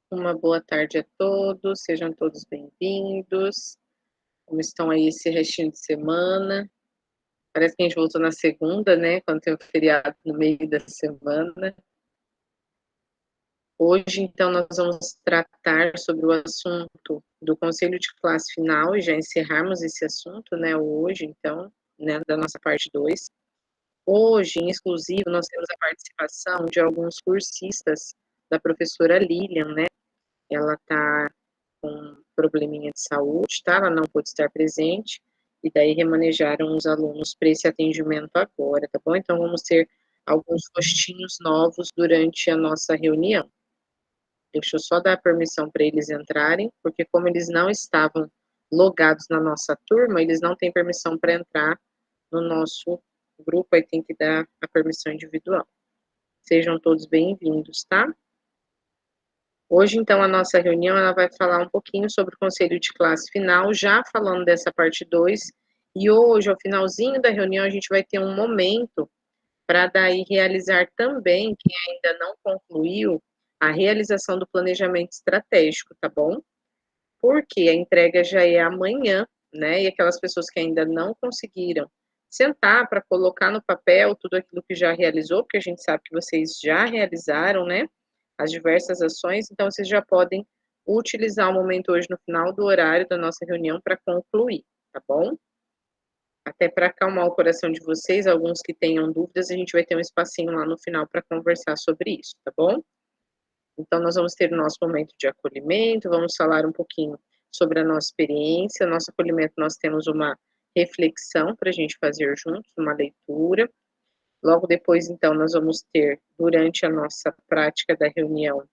Uma boa tarde a todos, sejam todos bem-vindos. Como estão aí esse restinho de semana? Parece que a gente voltou na segunda, né, quando tem o feriado no meio da semana. Hoje, então, nós vamos tratar sobre o assunto do conselho de classe final e já encerrarmos esse assunto, né, hoje, então, né, da nossa parte 2. Hoje, em exclusivo, nós temos a participação de alguns cursistas da professora Lilian, né? Ela está com um probleminha de saúde, tá? Ela não pôde estar presente, e daí remanejaram os alunos para esse atendimento agora, tá bom? Então vamos ter alguns rostinhos novos durante a nossa reunião. Deixa eu só dar a permissão para eles entrarem, porque como eles não estavam logados na nossa turma, eles não têm permissão para entrar no nosso grupo, aí tem que dar a permissão individual. Sejam todos bem-vindos, tá? Hoje, então, a nossa reunião ela vai falar um pouquinho sobre o conselho de classe final, já falando dessa parte 2, e hoje, ao finalzinho da reunião, a gente vai ter um momento para daí realizar também, quem ainda não concluiu, a realização do planejamento estratégico, tá bom? Porque a entrega já é amanhã, né? E aquelas pessoas que ainda não conseguiram sentar para colocar no papel tudo aquilo que já realizou, porque a gente sabe que vocês já realizaram, né? As diversas ações, então vocês já podem utilizar o momento hoje no final do horário da nossa reunião para concluir, tá bom? Até para acalmar o coração de vocês, alguns que tenham dúvidas, a gente vai ter um espacinho lá no final para conversar sobre isso, tá bom? Então, nós vamos ter o nosso momento de acolhimento, vamos falar um pouquinho sobre a nossa experiência. Nosso acolhimento, nós temos uma reflexão para a gente fazer juntos, uma leitura. Logo depois, então, nós vamos ter, durante a nossa prática da reunião,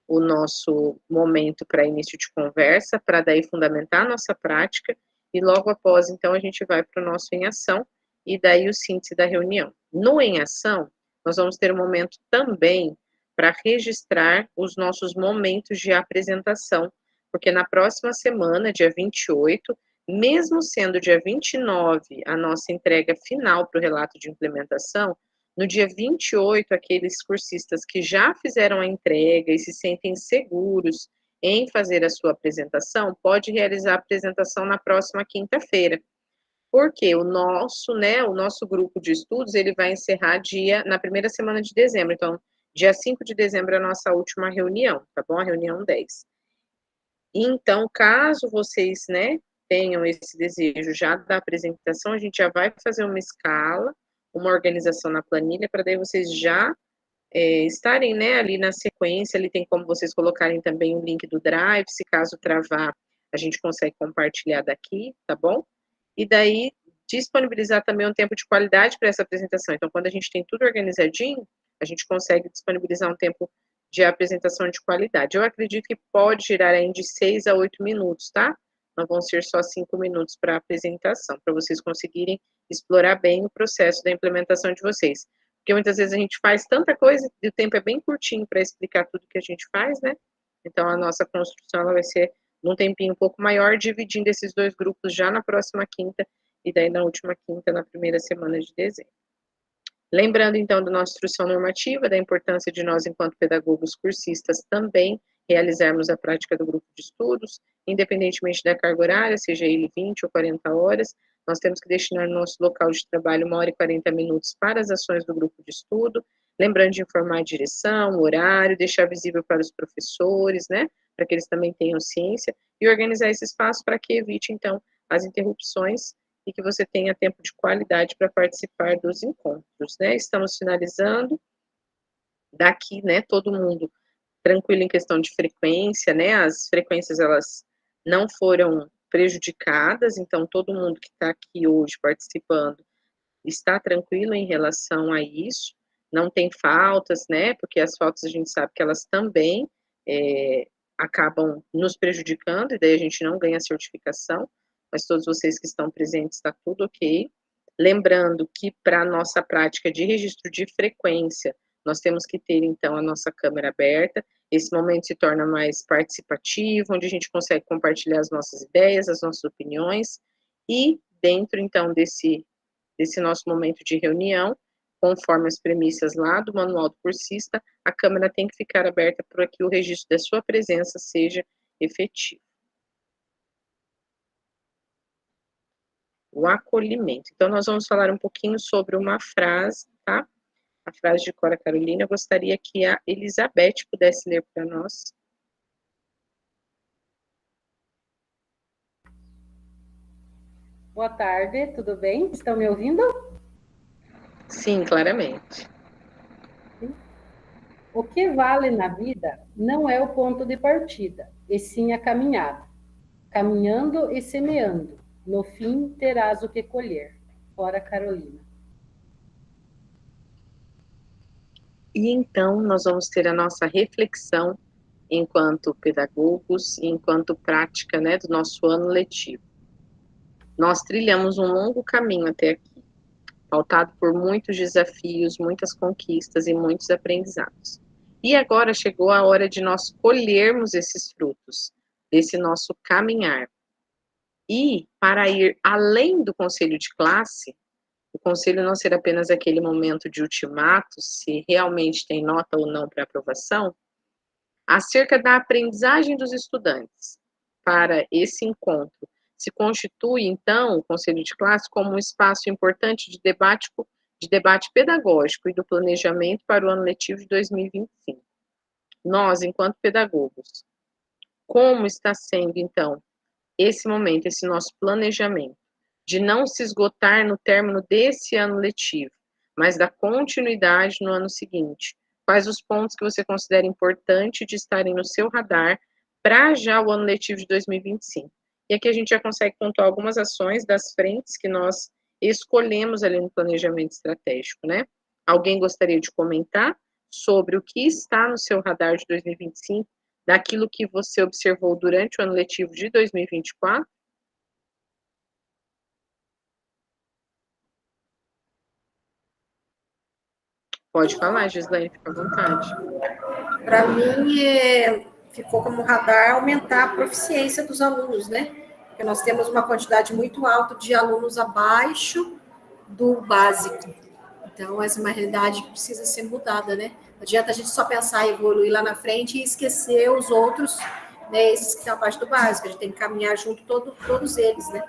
o nosso momento para início de conversa, para daí fundamentar a nossa prática, e logo após, então, a gente vai para o nosso em ação, e daí o síntese da reunião. No em ação, nós vamos ter um momento também para registrar os nossos momentos de apresentação, porque na próxima semana, dia 28, mesmo sendo dia 29 a nossa entrega final para o relato de implementação, no dia 28, aqueles cursistas que já fizeram a entrega e se sentem seguros em fazer a sua apresentação, pode realizar a apresentação na próxima quinta-feira. Porque o nosso grupo de estudos, ele vai encerrar na primeira semana de dezembro. Então, dia 5 de dezembro é a nossa última reunião, tá bom? A reunião 10. Então, caso vocês, né, tenham esse desejo já da apresentação, a gente já vai fazer uma escala, uma organização na planilha, para daí vocês já estarem, né, ali na sequência, ali tem como vocês colocarem também o link do Drive, se caso travar, a gente consegue compartilhar daqui, tá bom? E daí, disponibilizar também um tempo de qualidade para essa apresentação. Então, quando a gente tem tudo organizadinho, a gente consegue disponibilizar um tempo de apresentação de qualidade. Eu acredito que pode girar aí de 6 a 8 minutos, tá? Não vão ser só 5 minutos para a apresentação, para vocês conseguirem explorar bem o processo da implementação de vocês. Porque muitas vezes a gente faz tanta coisa e o tempo é bem curtinho para explicar tudo que a gente faz, né? Então, a nossa construção ela vai ser num tempinho um pouco maior, dividindo esses dois grupos já na próxima quinta e daí na última quinta, na primeira semana de dezembro. Lembrando, então, da nossa instrução normativa, da importância de nós, enquanto pedagogos cursistas, também realizarmos a prática do grupo de estudos, independentemente da carga horária, seja ele 20 ou 40 horas, nós temos que destinar no nosso local de trabalho 1 hora e 40 minutos para as ações do grupo de estudo, lembrando de informar a direção, o horário, deixar visível para os professores, né, para que eles também tenham ciência, e organizar esse espaço para que evite, então, as interrupções e que você tenha tempo de qualidade para participar dos encontros, né? Estamos finalizando. Daqui, né, todo mundo tranquilo em questão de frequência, né? As frequências, elas não foram prejudicadas, então todo mundo que está aqui hoje participando está tranquilo em relação a isso. Não tem faltas, né? Porque as faltas a gente sabe que elas também acabam nos prejudicando, e daí a gente não ganha certificação, mas todos vocês que estão presentes, está tudo ok. Lembrando que para a nossa prática de registro de frequência, nós temos que ter, então, a nossa câmera aberta, esse momento se torna mais participativo, onde a gente consegue compartilhar as nossas ideias, as nossas opiniões, e dentro, então, desse nosso momento de reunião, conforme as premissas lá do manual do cursista, a câmera tem que ficar aberta para que o registro da sua presença seja efetivo. O acolhimento. Então, nós vamos falar um pouquinho sobre uma frase, tá? A frase de Cora Carolina. Eu gostaria que a Elizabeth pudesse ler para nós. Boa tarde, tudo bem? Estão me ouvindo? Sim, claramente. O que vale na vida não é o ponto de partida, e sim a caminhada. Caminhando e semeando, no fim terás o que colher. Cora Carolina. E então nós vamos ter a nossa reflexão enquanto pedagogos e enquanto prática, né, do nosso ano letivo. Nós trilhamos um longo caminho até aqui, pautado por muitos desafios, muitas conquistas e muitos aprendizados. E agora chegou a hora de nós colhermos esses frutos, desse nosso caminhar. E para ir além do conselho de classe, o conselho não ser apenas aquele momento de ultimato, se realmente tem nota ou não para aprovação, acerca da aprendizagem dos estudantes. Para esse encontro, se constitui, então, o conselho de classe como um espaço importante de debate pedagógico e do planejamento para o ano letivo de 2025. Nós, enquanto pedagogos, como está sendo, então, esse momento, esse nosso planejamento, de não se esgotar no término desse ano letivo, mas da continuidade no ano seguinte. Quais os pontos que você considera importante de estarem no seu radar para já o ano letivo de 2025? E aqui a gente já consegue pontuar algumas ações das frentes que nós escolhemos ali no planejamento estratégico, né? Alguém gostaria de comentar sobre o que está no seu radar de 2025, daquilo que você observou durante o ano letivo de 2024? Pode falar, Gislaine, fica à vontade. Para mim, ficou como radar aumentar a proficiência dos alunos, né? Porque nós temos uma quantidade muito alta de alunos abaixo do básico. Então, essa é uma realidade que precisa ser mudada, né? Não adianta a gente só pensar em evoluir lá na frente e esquecer os outros, né? Esses que estão abaixo do básico. A gente tem que caminhar junto todos eles, né?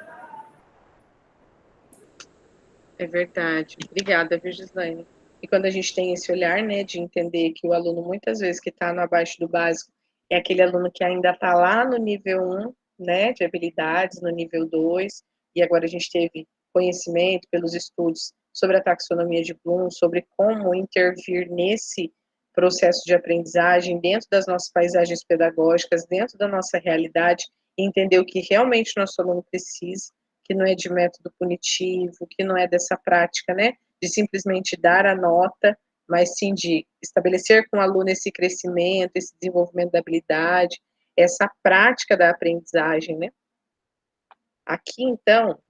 É verdade. Obrigada, Gislaine. E quando a gente tem esse olhar, né, de entender que o aluno, muitas vezes, que está no abaixo do básico, é aquele aluno que ainda está lá no nível 1, né, de habilidades, no nível 2, e agora a gente teve conhecimento pelos estudos sobre a taxonomia de Bloom, sobre como intervir nesse processo de aprendizagem dentro das nossas paisagens pedagógicas, dentro da nossa realidade, e entender o que realmente nosso aluno precisa, que não é de método punitivo, que não é dessa prática, né, de simplesmente dar a nota, mas sim de estabelecer com o aluno esse crescimento, esse desenvolvimento da habilidade, essa prática da aprendizagem, né. Aqui, então,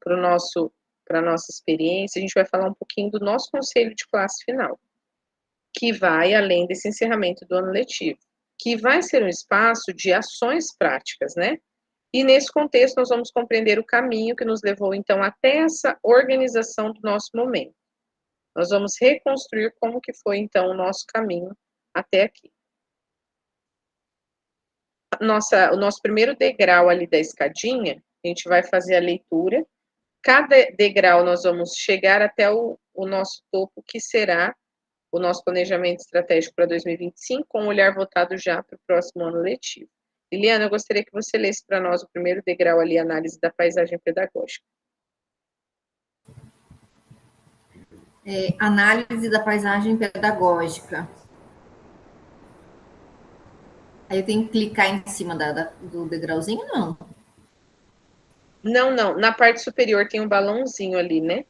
para a nossa experiência, a gente vai falar um pouquinho do nosso conselho de classe final, que vai além desse encerramento do ano letivo, que vai ser um espaço de ações práticas, né, e nesse contexto nós vamos compreender o caminho que nos levou, então, até essa organização do nosso momento. Nós vamos reconstruir como que foi, então, o nosso caminho até aqui. O nosso primeiro degrau ali da escadinha, a gente vai fazer a leitura. Cada degrau nós vamos chegar até o nosso topo, que será o nosso planejamento estratégico para 2025, com um olhar voltado já para o próximo ano letivo. Liliana, eu gostaria que você lesse para nós o primeiro degrau ali, análise da paisagem pedagógica. Análise da paisagem pedagógica. Aí eu tenho que clicar em cima do degrauzinho, não? Não. Na parte superior tem um balãozinho ali, né?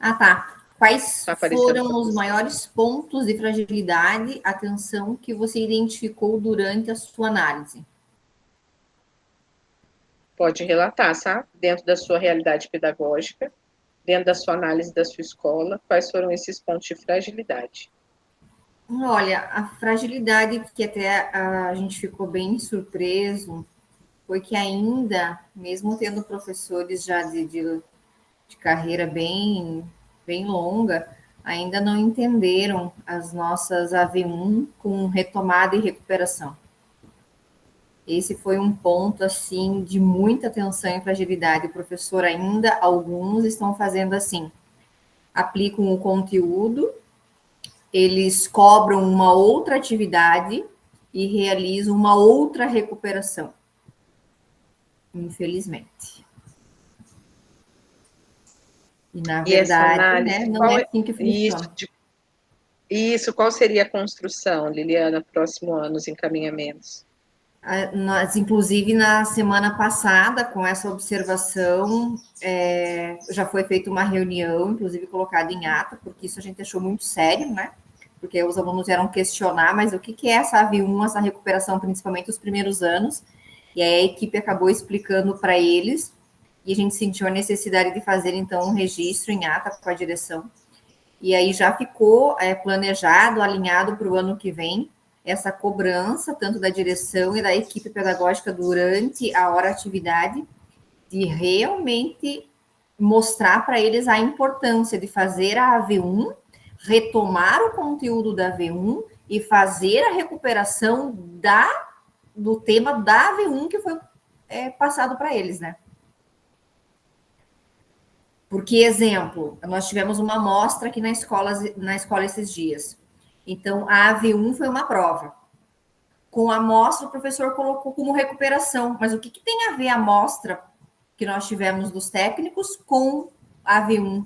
Ah, tá. Quais Tá foram os maiores pontos de fragilidade, atenção, que você identificou durante a sua análise? Pode relatar, sabe? Dentro da sua realidade pedagógica, dentro da sua análise da sua escola, quais foram esses pontos de fragilidade? Olha, a fragilidade que até a gente ficou bem surpreso foi que ainda, mesmo tendo professores já de carreira bem bem longa, ainda não entenderam as nossas AV1 com retomada e recuperação. Esse foi um ponto, assim, de muita atenção e fragilidade. O professor ainda, alguns estão fazendo assim, aplicam o conteúdo, eles cobram uma outra atividade e realizam uma outra recuperação. Infelizmente. E, na verdade, análise, né, não é assim que funciona. Isso, qual seria a construção, Liliana, próximo ano, os encaminhamentos? Nós, inclusive, na semana passada, com essa observação, já foi feita uma reunião, inclusive colocada em ata, porque isso a gente achou muito sério, né? Porque os alunos vieram questionar, mas o que é essa AV1, essa recuperação, principalmente os primeiros anos? E aí a equipe acabou explicando para eles, e a gente sentiu a necessidade de fazer, então, um registro em ata com a direção. E aí já ficou planejado, alinhado para o ano que vem, essa cobrança, tanto da direção e da equipe pedagógica durante a hora atividade, de realmente mostrar para eles a importância de fazer a AV1, retomar o conteúdo da AV1 e fazer a recuperação do tema da AV1 que foi passado para eles, né? Porque, exemplo, nós tivemos uma amostra aqui na escola esses dias. Então, a AV1 foi uma prova. Com a amostra, o professor colocou como recuperação. Mas o que tem a ver a amostra que nós tivemos dos técnicos com a AV1?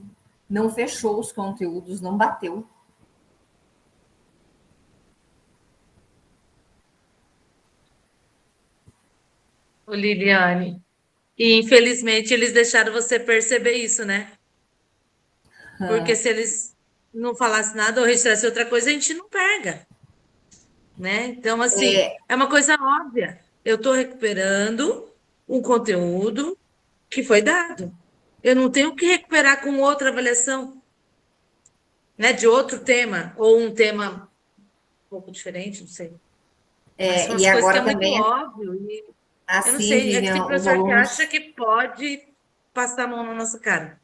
Não fechou os conteúdos, não bateu. Ô, Liliane, e infelizmente eles deixaram você perceber isso, né? Porque se eles não falassem nada ou registrassem outra coisa, a gente não pega, né? Então, assim, é uma coisa óbvia. Eu estou recuperando um conteúdo que foi dado. Eu não tenho que recuperar com outra avaliação, né? De outro tema, ou um tema um pouco diferente, não sei. Mas são E as coisas que agora é muito também, óbvio. E eu não assim, sei, é que tem Vivian, os professor que alunos... acha que pode passar a mão na nossa cara.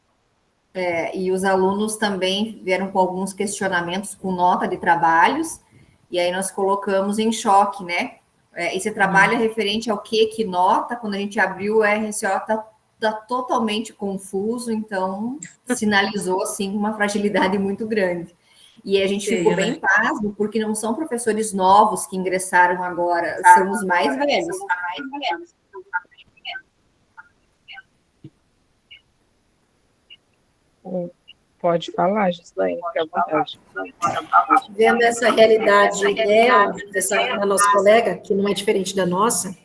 E os alunos também vieram com alguns questionamentos com nota de trabalhos, e aí nós colocamos em choque, né? Esse trabalho é referente ao que nota? Quando a gente abriu o RSO, tá totalmente confuso, então sinalizou, assim, uma fragilidade muito grande. E a gente ficou bem pasmo, porque não são professores novos que ingressaram agora, são os mais velhos. Pode falar, Gislaine, fica à vontade. Vendo essa realidade dela, da nossa colega, que não é diferente da nossa,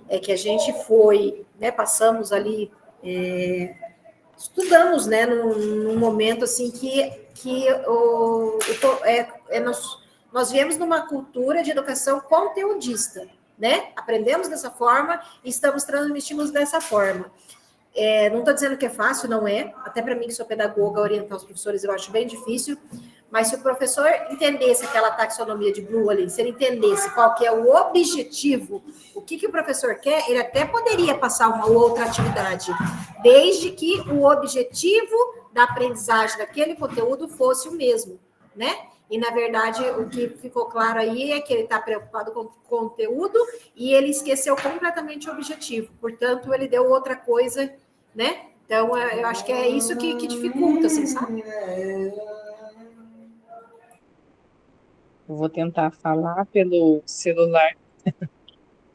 é que a gente foi, né, passamos ali, estudamos, né, num momento assim que nós viemos numa cultura de educação conteudista, né? Aprendemos dessa forma e estamos transmitindo dessa forma. Não estou dizendo que é fácil, não é. Até para mim, que sou pedagoga, orientar os professores eu acho bem difícil. Mas se o professor entendesse aquela taxonomia de Bloom ali, se ele entendesse qual que é o objetivo, o que o professor quer, ele até poderia passar uma outra atividade, desde que o objetivo da aprendizagem daquele conteúdo fosse o mesmo, né? E, na verdade, o que ficou claro aí é que ele está preocupado com o conteúdo e ele esqueceu completamente o objetivo. Portanto, ele deu outra coisa, né? Então, eu acho que é isso que dificulta, assim, sabe? Eu vou tentar falar pelo celular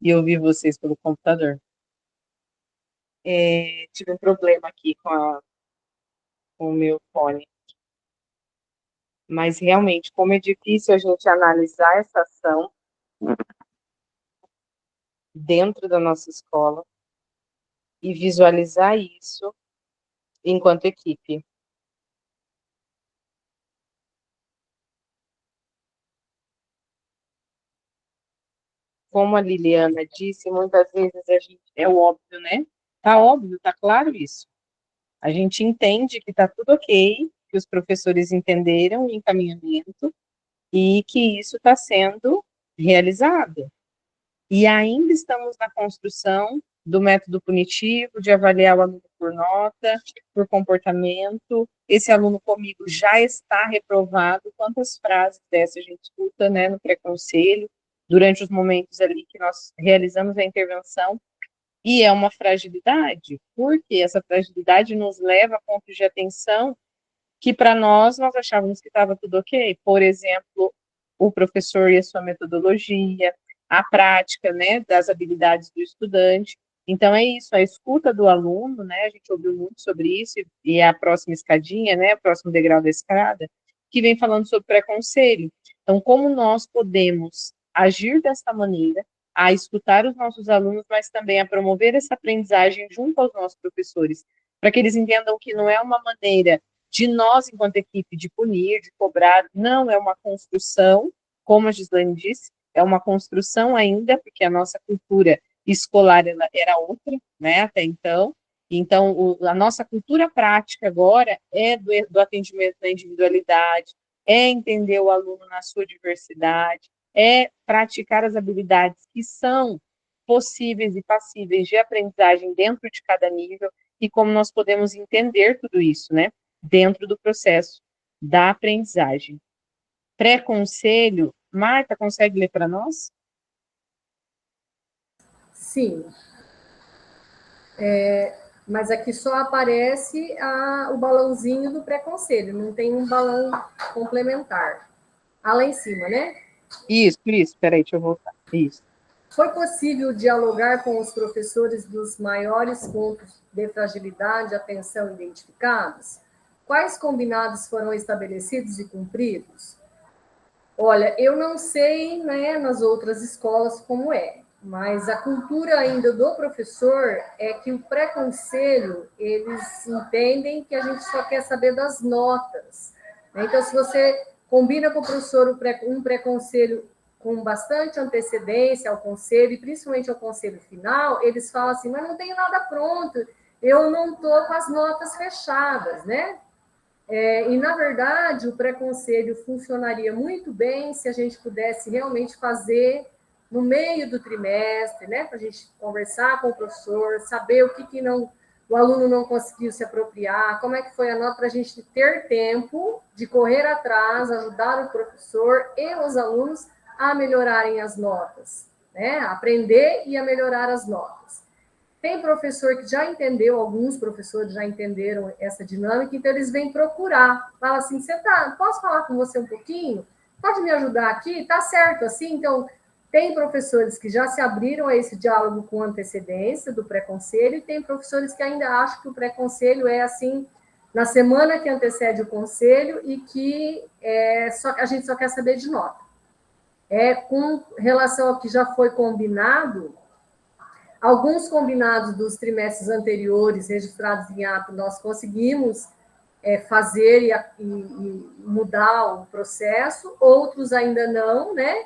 e ouvir vocês pelo computador. Tive um problema aqui com o meu fone. Mas, realmente, como é difícil a gente analisar essa ação dentro da nossa escola e visualizar isso enquanto equipe. Como a Liliana disse, muitas vezes é o óbvio, né? Tá óbvio, tá claro isso. A gente entende que tá tudo ok, que os professores entenderam o encaminhamento e que isso está sendo realizado. E ainda estamos na construção do método punitivo, de avaliar o aluno por nota, por comportamento. Esse aluno comigo já está reprovado. Quantas frases dessas a gente escuta, né, no pré-conselho, durante os momentos ali que nós realizamos a intervenção, e é uma fragilidade, porque essa fragilidade nos leva a pontos de atenção que para nós achávamos que estava tudo ok. Por exemplo, o professor e a sua metodologia, a prática, né, das habilidades do estudante. Então é isso, a escuta do aluno, né, a gente ouviu muito sobre isso, e é a próxima escadinha, né, o próximo degrau da escada, que vem falando sobre pré-conselho. Então, como nós podemos agir dessa maneira, a escutar os nossos alunos, mas também a promover essa aprendizagem junto aos nossos professores, para que eles entendam que não é uma maneira de nós, enquanto equipe, de punir, de cobrar, não, é uma construção, como a Gislaine disse, é uma construção ainda, porque a nossa cultura escolar ela era outra, né, até então. Então, a nossa cultura prática agora é do atendimento na individualidade, é entender o aluno na sua diversidade, é praticar as habilidades que são possíveis e passíveis de aprendizagem dentro de cada nível, e como nós podemos entender tudo isso, né, dentro do processo da aprendizagem. Pré-conselho, Marta, consegue ler para nós? Sim. Mas aqui só aparece o balãozinho do pré-conselho, não tem um balão complementar. Lá em cima, né? Isso, peraí, deixa eu voltar. Isso. Foi possível dialogar com os professores dos maiores pontos de fragilidade e atenção identificados? Quais combinados foram estabelecidos e cumpridos? Olha, eu não sei, né, nas outras escolas como é, mas a cultura ainda do professor é que o pré-conselho, eles entendem que a gente só quer saber das notas. Então, se você combina com o professor um pré-conselho com bastante antecedência ao conselho, e principalmente ao conselho final, eles falam assim, mas não tenho nada pronto, eu não estou com as notas fechadas, né? E, na verdade, o pré-conselho funcionaria muito bem se a gente pudesse realmente fazer no meio do trimestre, né? Para a gente conversar com o professor, saber o que não, o aluno não conseguiu se apropriar, como é que foi a nota, para a gente ter tempo de correr atrás, ajudar o professor e os alunos a melhorarem as notas, né? A aprender e a melhorar as notas. Tem professor que já entendeu, alguns professores já entenderam essa dinâmica, então eles vêm procurar. Fala assim, posso falar com você um pouquinho? Pode me ajudar aqui? Tá certo assim? Então, tem professores que já se abriram a esse diálogo com antecedência do pré-conselho, e tem professores que ainda acham que o pré-conselho é assim, na semana que antecede o conselho, e que a gente só quer saber de nota. Com relação ao que já foi combinado, alguns combinados dos trimestres anteriores, registrados em ato, nós conseguimos fazer e mudar o processo, outros ainda não, né?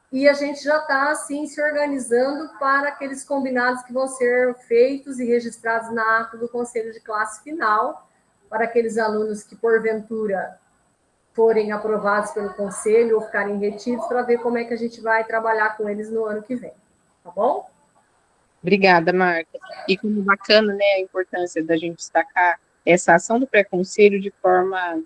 E a gente já está, assim, se organizando para aqueles combinados que vão ser feitos e registrados na ata do Conselho de Classe Final, para aqueles alunos que, porventura, forem aprovados pelo Conselho ou ficarem retidos, para ver como é que a gente vai trabalhar com eles no ano que vem. Tá bom? Obrigada, Marta. E como bacana, né, a importância da gente destacar essa ação do pré-conselho de forma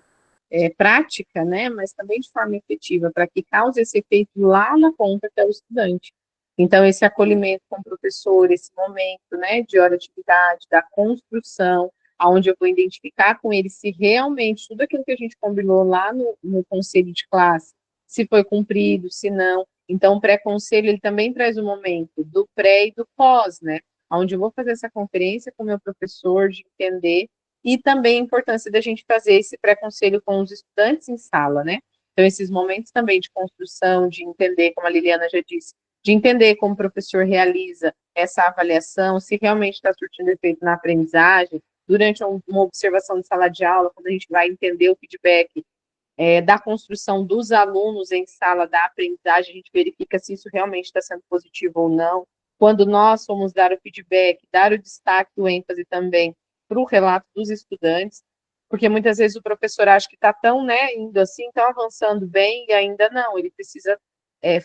prática, né, mas também de forma efetiva, para que cause esse efeito lá na ponta até o estudante. Então, esse acolhimento com o professor, esse momento, né, de hora de atividade, da construção, onde eu vou identificar com ele se realmente tudo aquilo que a gente combinou lá no conselho de classe, se foi cumprido, se não. Então, o pré-conselho, ele também traz o momento do pré e do pós, né, onde eu vou fazer essa conferência com o meu professor, de entender, e também a importância da gente fazer esse pré-conselho com os estudantes em sala, né. Então, esses momentos também de construção, de entender, como a Liliana já disse, de entender como o professor realiza essa avaliação, se realmente está surtindo efeito na aprendizagem, durante uma observação de sala de aula, quando a gente vai entender o feedback da construção dos alunos em sala, da aprendizagem, a gente verifica se isso realmente está sendo positivo ou não. Quando nós formos dar o feedback, dar o destaque, o ênfase também para o relato dos estudantes, porque muitas vezes o professor acha que está tão, né, indo assim, tão avançando bem, e ainda não, ele precisa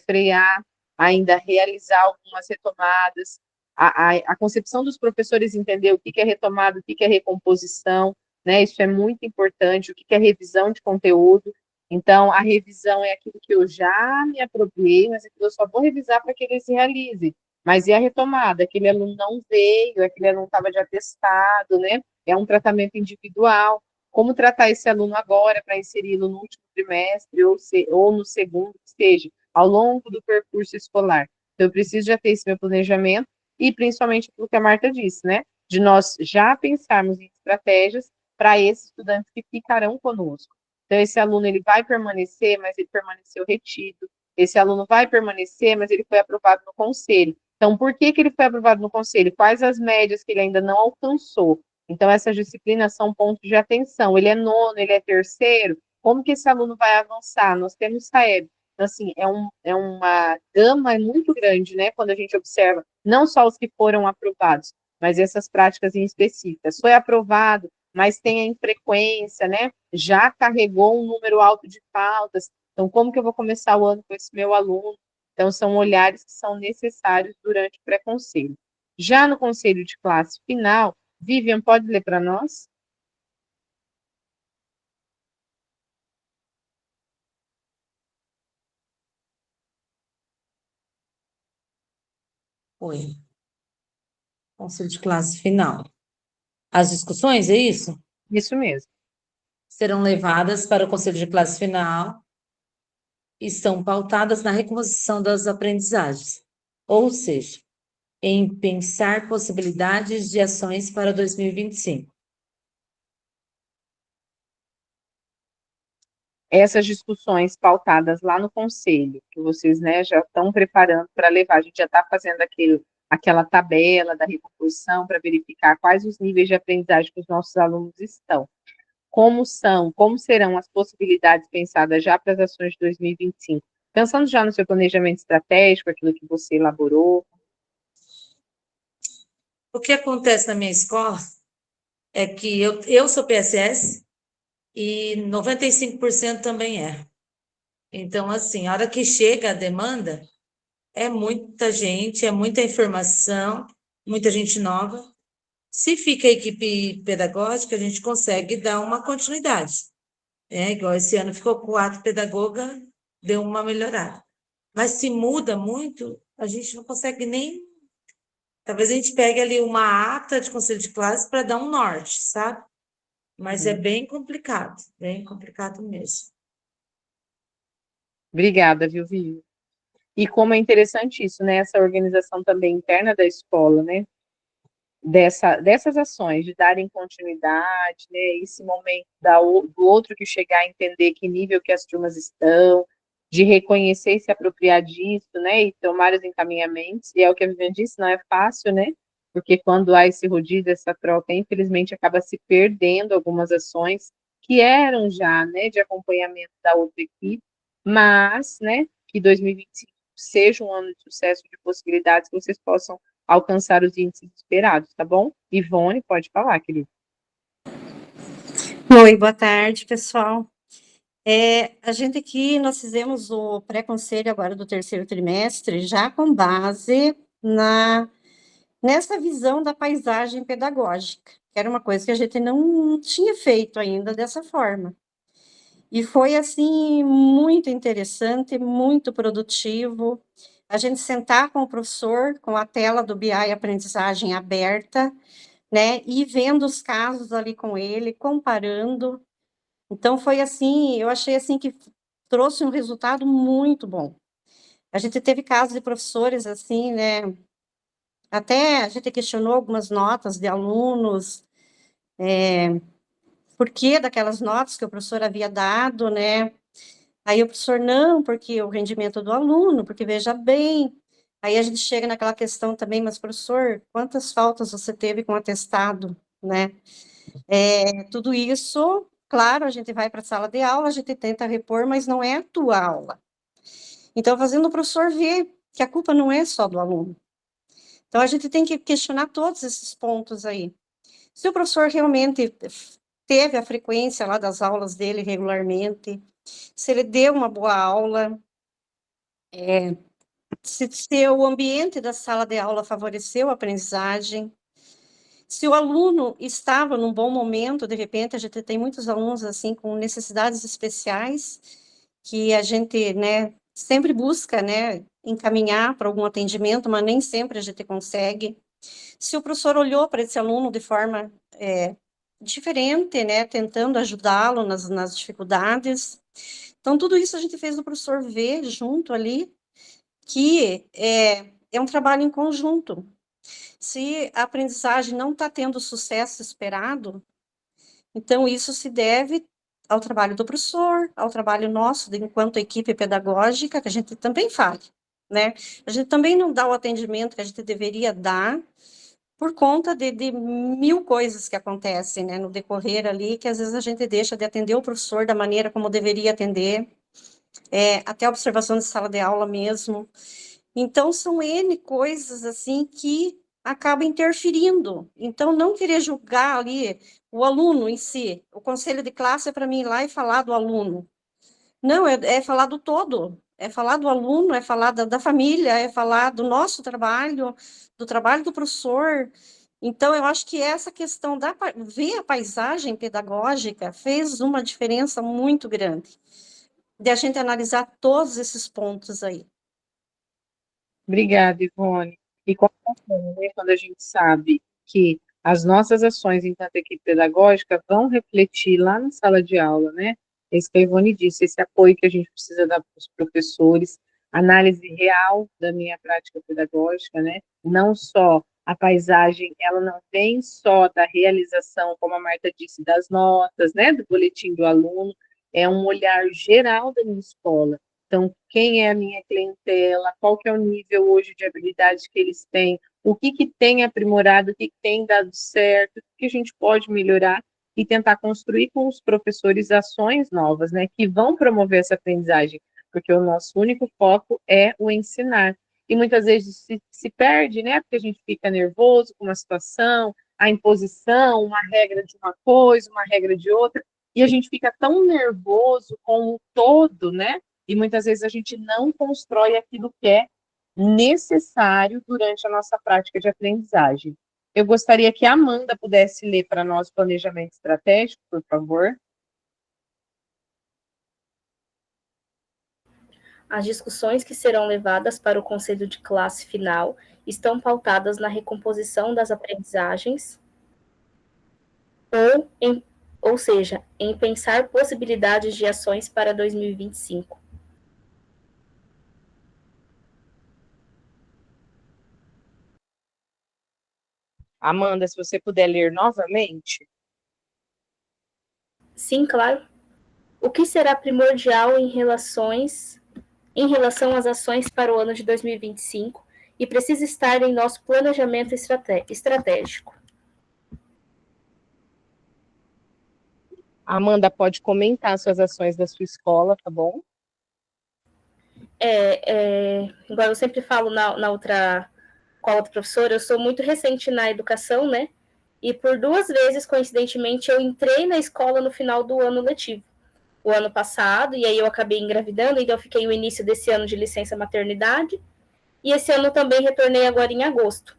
frear, ainda realizar algumas retomadas, a concepção dos professores entender o que é retomada, o que é recomposição, né? Isso é muito importante, o que é revisão de conteúdo. Então, a revisão é aquilo que eu já me apropriei, mas aquilo eu só vou revisar para que ele se realize. Mas e a retomada? Aquele aluno não veio, aquele aluno estava de atestado, né? É um tratamento individual. Como tratar esse aluno agora para inseri-lo no último trimestre ou no segundo, que seja, ao longo do percurso escolar. Então, eu preciso já ter esse meu planejamento e principalmente aquilo que a Marta disse, né? De nós já pensarmos em estratégias para esses estudantes que ficarão conosco. Então, esse aluno ele vai permanecer, mas ele permaneceu retido. Esse aluno vai permanecer, mas ele foi aprovado no conselho. Então, por que ele foi aprovado no conselho? Quais as médias que ele ainda não alcançou? Então, essas disciplinas são pontos de atenção. Ele é nono, ele é terceiro, como que esse aluno vai avançar? Nós temos SAEB. Então, assim, é uma gama muito grande, né, quando a gente observa, não só os que foram aprovados, mas essas práticas em específicas. Foi aprovado, mas tem a infrequência, né, já carregou um número alto de faltas, então como que eu vou começar o ano com esse meu aluno? Então, são olhares que são necessários durante o pré-conselho. Já no conselho de classe final, Vivian, pode ler para nós? Oi. Conselho de classe final. As discussões, é isso? Isso mesmo. Serão levadas para o conselho de classe final e são pautadas na recomposição das aprendizagens, ou seja, em pensar possibilidades de ações para 2025. Essas discussões pautadas lá no conselho, que vocês, né, já estão preparando para levar, a gente já está fazendo aquela tabela da recomposição para verificar quais os níveis de aprendizagem que os nossos alunos estão. Como serão as possibilidades pensadas já para as ações de 2025? Pensando já no seu planejamento estratégico, aquilo que você elaborou. O que acontece na minha escola é que eu sou PSS e 95% também é. Então, assim, a hora que chega a demanda, é muita gente, é muita informação, muita gente nova. Se fica a equipe pedagógica, a gente consegue dar uma continuidade. Igual esse ano ficou 4 pedagogas, deu uma melhorada. Mas se muda muito, a gente não consegue nem. Talvez a gente pegue ali uma ata de conselho de classe para dar um norte, sabe? Mas é bem complicado mesmo. Obrigada, Vivi. E como é interessante isso, né? Essa organização também interna da escola, né? Dessas ações, de darem continuidade, né? Esse momento do outro que chegar a entender que nível que as turmas estão, de reconhecer e se apropriar disso, né? E tomar os encaminhamentos. E é o que a Viviane disse, não é fácil, né? Porque quando há esse rodízio, essa troca, infelizmente acaba se perdendo algumas ações que eram já, né, de acompanhamento da outra equipe, mas, né, que 2025 seja um ano de sucesso, de possibilidades, que vocês possam alcançar os índices esperados, tá bom? Ivone, pode falar, querida. Oi, boa tarde, pessoal. A gente aqui, nós fizemos o pré-conselho agora do terceiro trimestre, já com base nessa visão da paisagem pedagógica, que era uma coisa que a gente não tinha feito ainda dessa forma. E foi, assim, muito interessante, muito produtivo, a gente sentar com o professor, com a tela do BI Aprendizagem aberta, né, e vendo os casos ali com ele, comparando. Então, foi assim, eu achei assim que trouxe um resultado muito bom. A gente teve casos de professores assim, né, até a gente questionou algumas notas de alunos, por que daquelas notas que o professor havia dado, né? Aí o professor, não, porque o rendimento do aluno, porque veja bem. Aí a gente chega naquela questão também, mas professor, quantas faltas você teve com atestado, né? Tudo isso, claro, a gente vai para a sala de aula, a gente tenta repor, mas não é a tua aula. Então, fazendo o professor ver que a culpa não é só do aluno. Então, a gente tem que questionar todos esses pontos aí. Se o professor realmente teve a frequência lá das aulas dele regularmente, se ele deu uma boa aula, se o ambiente da sala de aula favoreceu a aprendizagem, se o aluno estava num bom momento, de repente, a gente tem muitos alunos, assim, com necessidades especiais, que a gente, né, sempre busca, né, encaminhar para algum atendimento, mas nem sempre a gente consegue. Se o professor olhou para esse aluno de forma diferente, né, tentando ajudá-lo nas dificuldades. Então, tudo isso a gente fez o professor ver junto ali, que é um trabalho em conjunto. Se a aprendizagem não está tendo o sucesso esperado, então isso se deve ao trabalho do professor, ao trabalho nosso, enquanto equipe pedagógica, que a gente também faz, né? A gente também não dá o atendimento que a gente deveria dar, por conta de mil coisas que acontecem, né, no decorrer ali, que às vezes a gente deixa de atender o professor da maneira como deveria atender, até a observação de sala de aula mesmo. Então, são N coisas, assim, que acabam interferindo. Então, não querer julgar ali o aluno em si. O conselho de classe é para mim ir lá e falar do aluno. Não, é falar do todo. É falar do aluno, é falar da família, é falar do nosso trabalho, do trabalho do professor. Então, eu acho que essa questão ver a paisagem pedagógica fez uma diferença muito grande, de a gente analisar todos esses pontos aí. Obrigada, Ivone. E como né, quando a gente sabe que as nossas ações enquanto equipe pedagógica vão refletir lá na sala de aula, né? É isso que a Ivone disse, esse apoio que a gente precisa dar para os professores, análise real da minha prática pedagógica, né? Não só a paisagem, ela não vem só da realização, como a Marta disse, das notas, né? Do boletim do aluno, é um olhar geral da minha escola. Então, quem é a minha clientela, qual que é o nível hoje de habilidade que eles têm, o que tem aprimorado, o que tem dado certo, o que a gente pode melhorar e tentar construir com os professores ações novas, né, que vão promover essa aprendizagem, porque o nosso único foco é o ensinar. E muitas vezes se perde, né, porque a gente fica nervoso com uma situação, a imposição, uma regra de uma coisa, uma regra de outra, e a gente fica tão nervoso com o todo, né, e muitas vezes a gente não constrói aquilo que é necessário durante a nossa prática de aprendizagem. Eu gostaria que a Amanda pudesse ler para nós o planejamento estratégico, por favor. As discussões que serão levadas para o conselho de classe final estão pautadas na recomposição das aprendizagens, ou seja, em pensar possibilidades de ações para 2025. Amanda, se você puder ler novamente. Sim, claro. O que será primordial em relação às ações para o ano de 2025 e precisa estar em nosso planejamento estratégico. Amanda, pode comentar suas ações da sua escola, tá bom? Igual eu sempre falo com a outra professora, eu sou muito recente na educação, né? E por 2 vezes, coincidentemente, eu entrei na escola no final do ano letivo. O ano passado, e aí eu acabei engravidando, então eu fiquei no início desse ano de licença maternidade, e esse ano também retornei agora em agosto.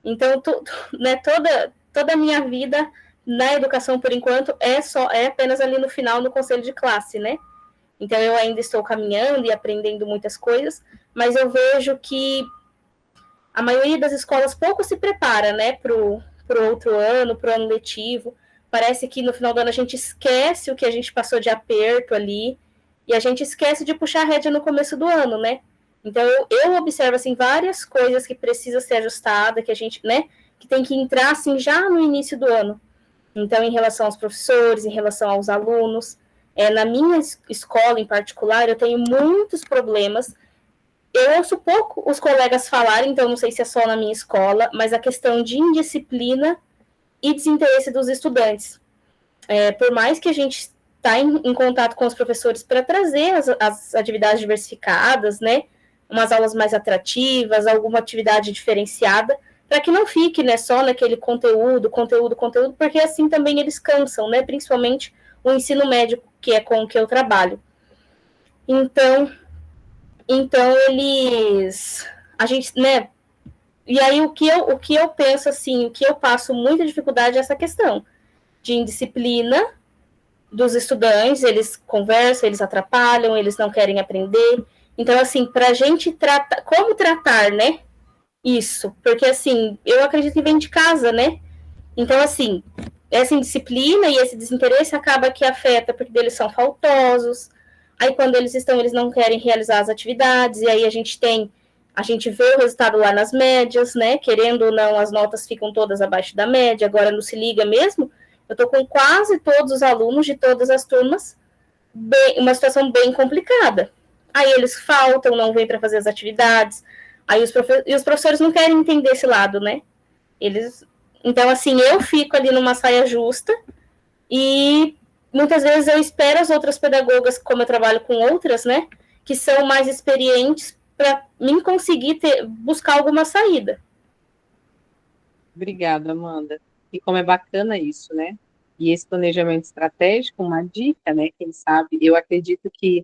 Então, né, toda a minha vida na educação, por enquanto, é apenas ali no final, no conselho de classe, né? Então, eu ainda estou caminhando e aprendendo muitas coisas, mas eu vejo que a maioria das escolas pouco se prepara, né, para o outro ano, para o ano letivo. Parece que no final do ano a gente esquece o que a gente passou de aperto ali, e a gente esquece de puxar a rédea no começo do ano, né? Então, eu observo, assim, várias coisas que precisam ser ajustadas, que a gente, né, que tem que entrar, assim, já no início do ano. Então, em relação aos professores, em relação aos alunos, na minha escola em particular, eu tenho muitos problemas. Eu ouço pouco os colegas falarem, então não sei se é só na minha escola, mas a questão de indisciplina e desinteresse dos estudantes. Por mais que a gente está em contato com os professores para trazer as atividades diversificadas, né, umas aulas mais atrativas, alguma atividade diferenciada, para que não fique, né, só naquele conteúdo, porque assim também eles cansam, né, principalmente o ensino médio, que é com o que eu trabalho. Então, Então, a gente, né, e aí o que eu penso, assim, o que eu passo muita dificuldade é essa questão de indisciplina dos estudantes, eles conversam, eles atrapalham, eles não querem aprender. Então, assim, para a gente tratar, como tratar, né, isso? Porque, assim, eu acredito que vem de casa, né? Então, assim, essa indisciplina e esse desinteresse acaba que afeta, porque eles são faltosos. Aí, quando eles não querem realizar as atividades, e aí a gente vê o resultado lá nas médias, né? Querendo ou não, as notas ficam todas abaixo da média. Agora, no Se Liga mesmo, eu estou com quase todos os alunos de todas as turmas, uma situação bem complicada. Aí eles faltam, não vêm para fazer as atividades. Aí os professores não querem entender esse lado, né? Então, assim, eu fico ali numa saia justa e muitas vezes eu espero as outras pedagogas, como eu trabalho com outras, né, que são mais experientes, para mim conseguir buscar alguma saída. Obrigada, Amanda. E como é bacana isso, né? E esse planejamento estratégico, uma dica, né? Quem sabe, eu acredito que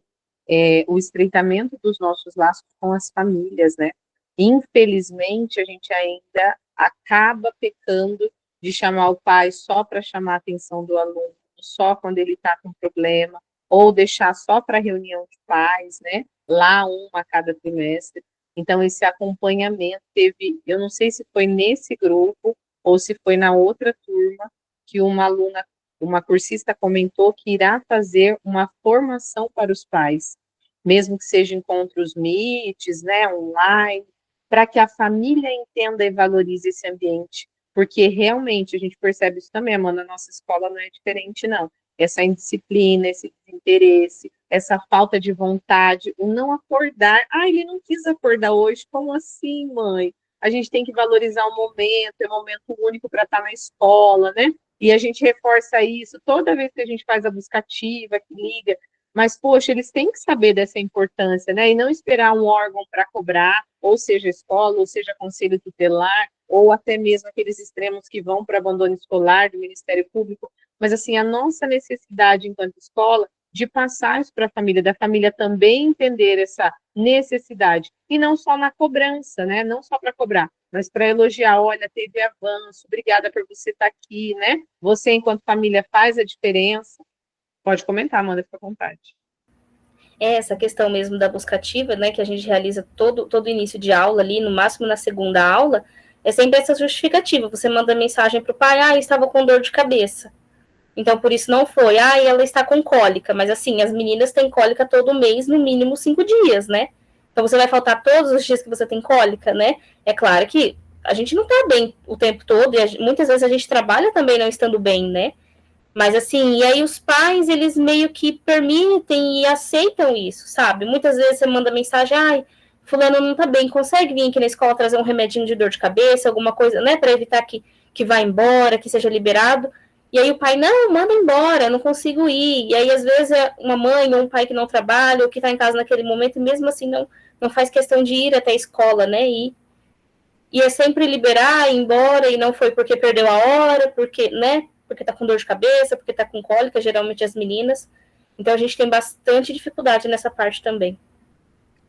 o estreitamento dos nossos laços com as famílias, né? Infelizmente, a gente ainda acaba pecando de chamar o pai só para chamar a atenção do aluno, só quando ele está com problema, ou deixar só para reunião de pais, né? Lá uma a cada trimestre. Então, esse acompanhamento teve, eu não sei se foi nesse grupo ou se foi na outra turma, que uma aluna, uma cursista comentou que irá fazer uma formação para os pais, mesmo que seja encontros Meets, né, online, para que a família entenda e valorize esse ambiente, porque realmente a gente percebe isso também, Amanda, a nossa escola não é diferente, não. Essa indisciplina, esse desinteresse, essa falta de vontade, o não acordar. Ah, ele não quis acordar hoje. Como assim, mãe? A gente tem que valorizar o momento, é um momento único para estar na escola, né? E a gente reforça isso toda vez que a gente faz a busca ativa, que liga. Mas, poxa, eles têm que saber dessa importância, né? E não esperar um órgão para cobrar, ou seja escola, ou seja conselho tutelar, ou até mesmo aqueles extremos que vão para abandono escolar do Ministério Público. Mas, assim, a nossa necessidade enquanto escola de passar isso para a família, da família também entender essa necessidade, e não só na cobrança, né? Não só para cobrar, mas para elogiar, olha, teve avanço, obrigada por você estar aqui, né? Você, enquanto família, faz a diferença. Pode comentar, Amanda, fica à vontade. Essa questão mesmo da busca ativa, né, que a gente realiza todo início de aula ali, no máximo na segunda aula, é sempre essa justificativa. Você manda mensagem para o pai, estava com dor de cabeça. Então, por isso não foi. Ela está com cólica. Mas, assim, as meninas têm cólica todo mês, no mínimo 5 dias, né? Então, você vai faltar todos os dias que você tem cólica, né? É claro que a gente não está bem o tempo todo, e muitas vezes a gente trabalha também não estando bem, né? Mas, assim, e aí os pais, eles meio que permitem e aceitam isso, sabe? Muitas vezes você manda mensagem, fulano não tá bem, consegue vir aqui na escola trazer um remedinho de dor de cabeça, alguma coisa, né? Para evitar que vá embora, que seja liberado. E aí o pai, não, manda embora, não consigo ir. E aí, às vezes, é uma mãe ou um pai que não trabalha, ou que está em casa naquele momento, e mesmo assim não faz questão de ir até a escola, né? E é sempre liberar, ir embora, e não foi porque perdeu a hora, porque, né? Porque tá com dor de cabeça, porque tá com cólica, geralmente as meninas. Então, a gente tem bastante dificuldade nessa parte também.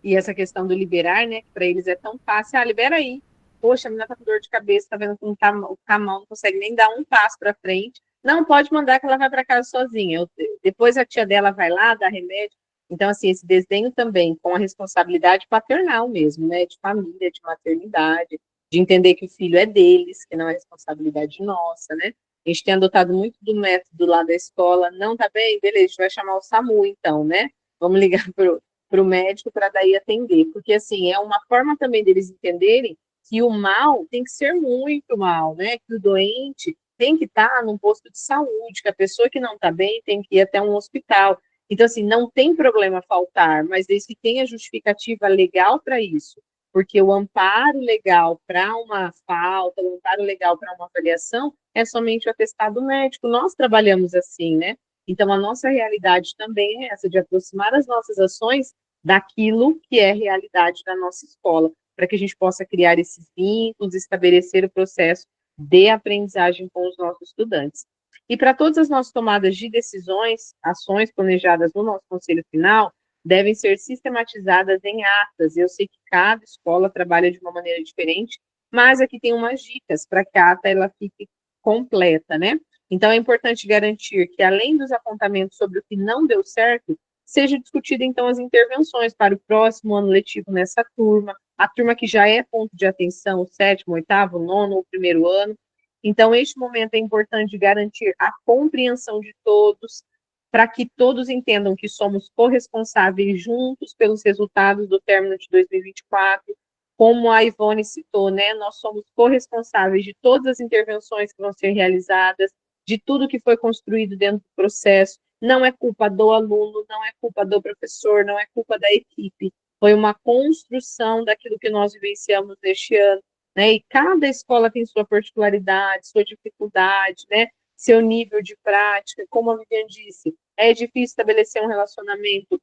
E essa questão do liberar, né? Para eles é tão fácil, libera aí. Poxa, a menina tá com dor de cabeça, tá vendo que tá mal, não consegue nem dar um passo para frente. Não, pode mandar que ela vai para casa sozinha. Depois a tia dela vai lá, dá remédio. Então, assim, esse desdenho também com a responsabilidade paternal mesmo, né? De família, de maternidade, de entender que o filho é deles, que não é responsabilidade nossa, né? A gente tem adotado muito do método lá da escola. Não tá bem? Beleza, a gente vai chamar o SAMU, então, né? Vamos ligar para o médico para daí atender. Porque, assim, é uma forma também deles entenderem que o mal tem que ser muito mal, né? Que o doente tem que estar num posto de saúde, que a pessoa que não está bem tem que ir até um hospital. Então, assim, não tem problema faltar, mas desde que tenha justificativa legal para isso, porque o amparo legal para uma falta, o amparo legal para uma avaliação é somente o atestado médico. Nós trabalhamos assim, né? Então, a nossa realidade também é essa, de aproximar as nossas ações daquilo que é realidade da nossa escola, para que a gente possa criar esses vínculos, estabelecer o processo de aprendizagem com os nossos estudantes. E para todas as nossas tomadas de decisões, ações planejadas no nosso conselho final, devem ser sistematizadas em atas. Eu sei que cada escola trabalha de uma maneira diferente, mas aqui tem umas dicas para que a ata ela fique completa, né? Então, é importante garantir que, além dos apontamentos sobre o que não deu certo, seja discutida, então, as intervenções para o próximo ano letivo nessa turma, a turma que já é ponto de atenção, o 7º, 8º, 9º ou 1º ano. Então, este momento é importante garantir a compreensão de todos, para que todos entendam que somos corresponsáveis juntos pelos resultados do término de 2024. Como a Ivone citou, né, nós somos corresponsáveis de todas as intervenções que vão ser realizadas, de tudo que foi construído dentro do processo. Não é culpa do aluno, não é culpa do professor, não é culpa da equipe. Foi uma construção daquilo que nós vivenciamos neste ano, né? E cada escola tem sua particularidade, sua dificuldade, né? Seu nível de prática. Como a Viviane disse, é difícil estabelecer um relacionamento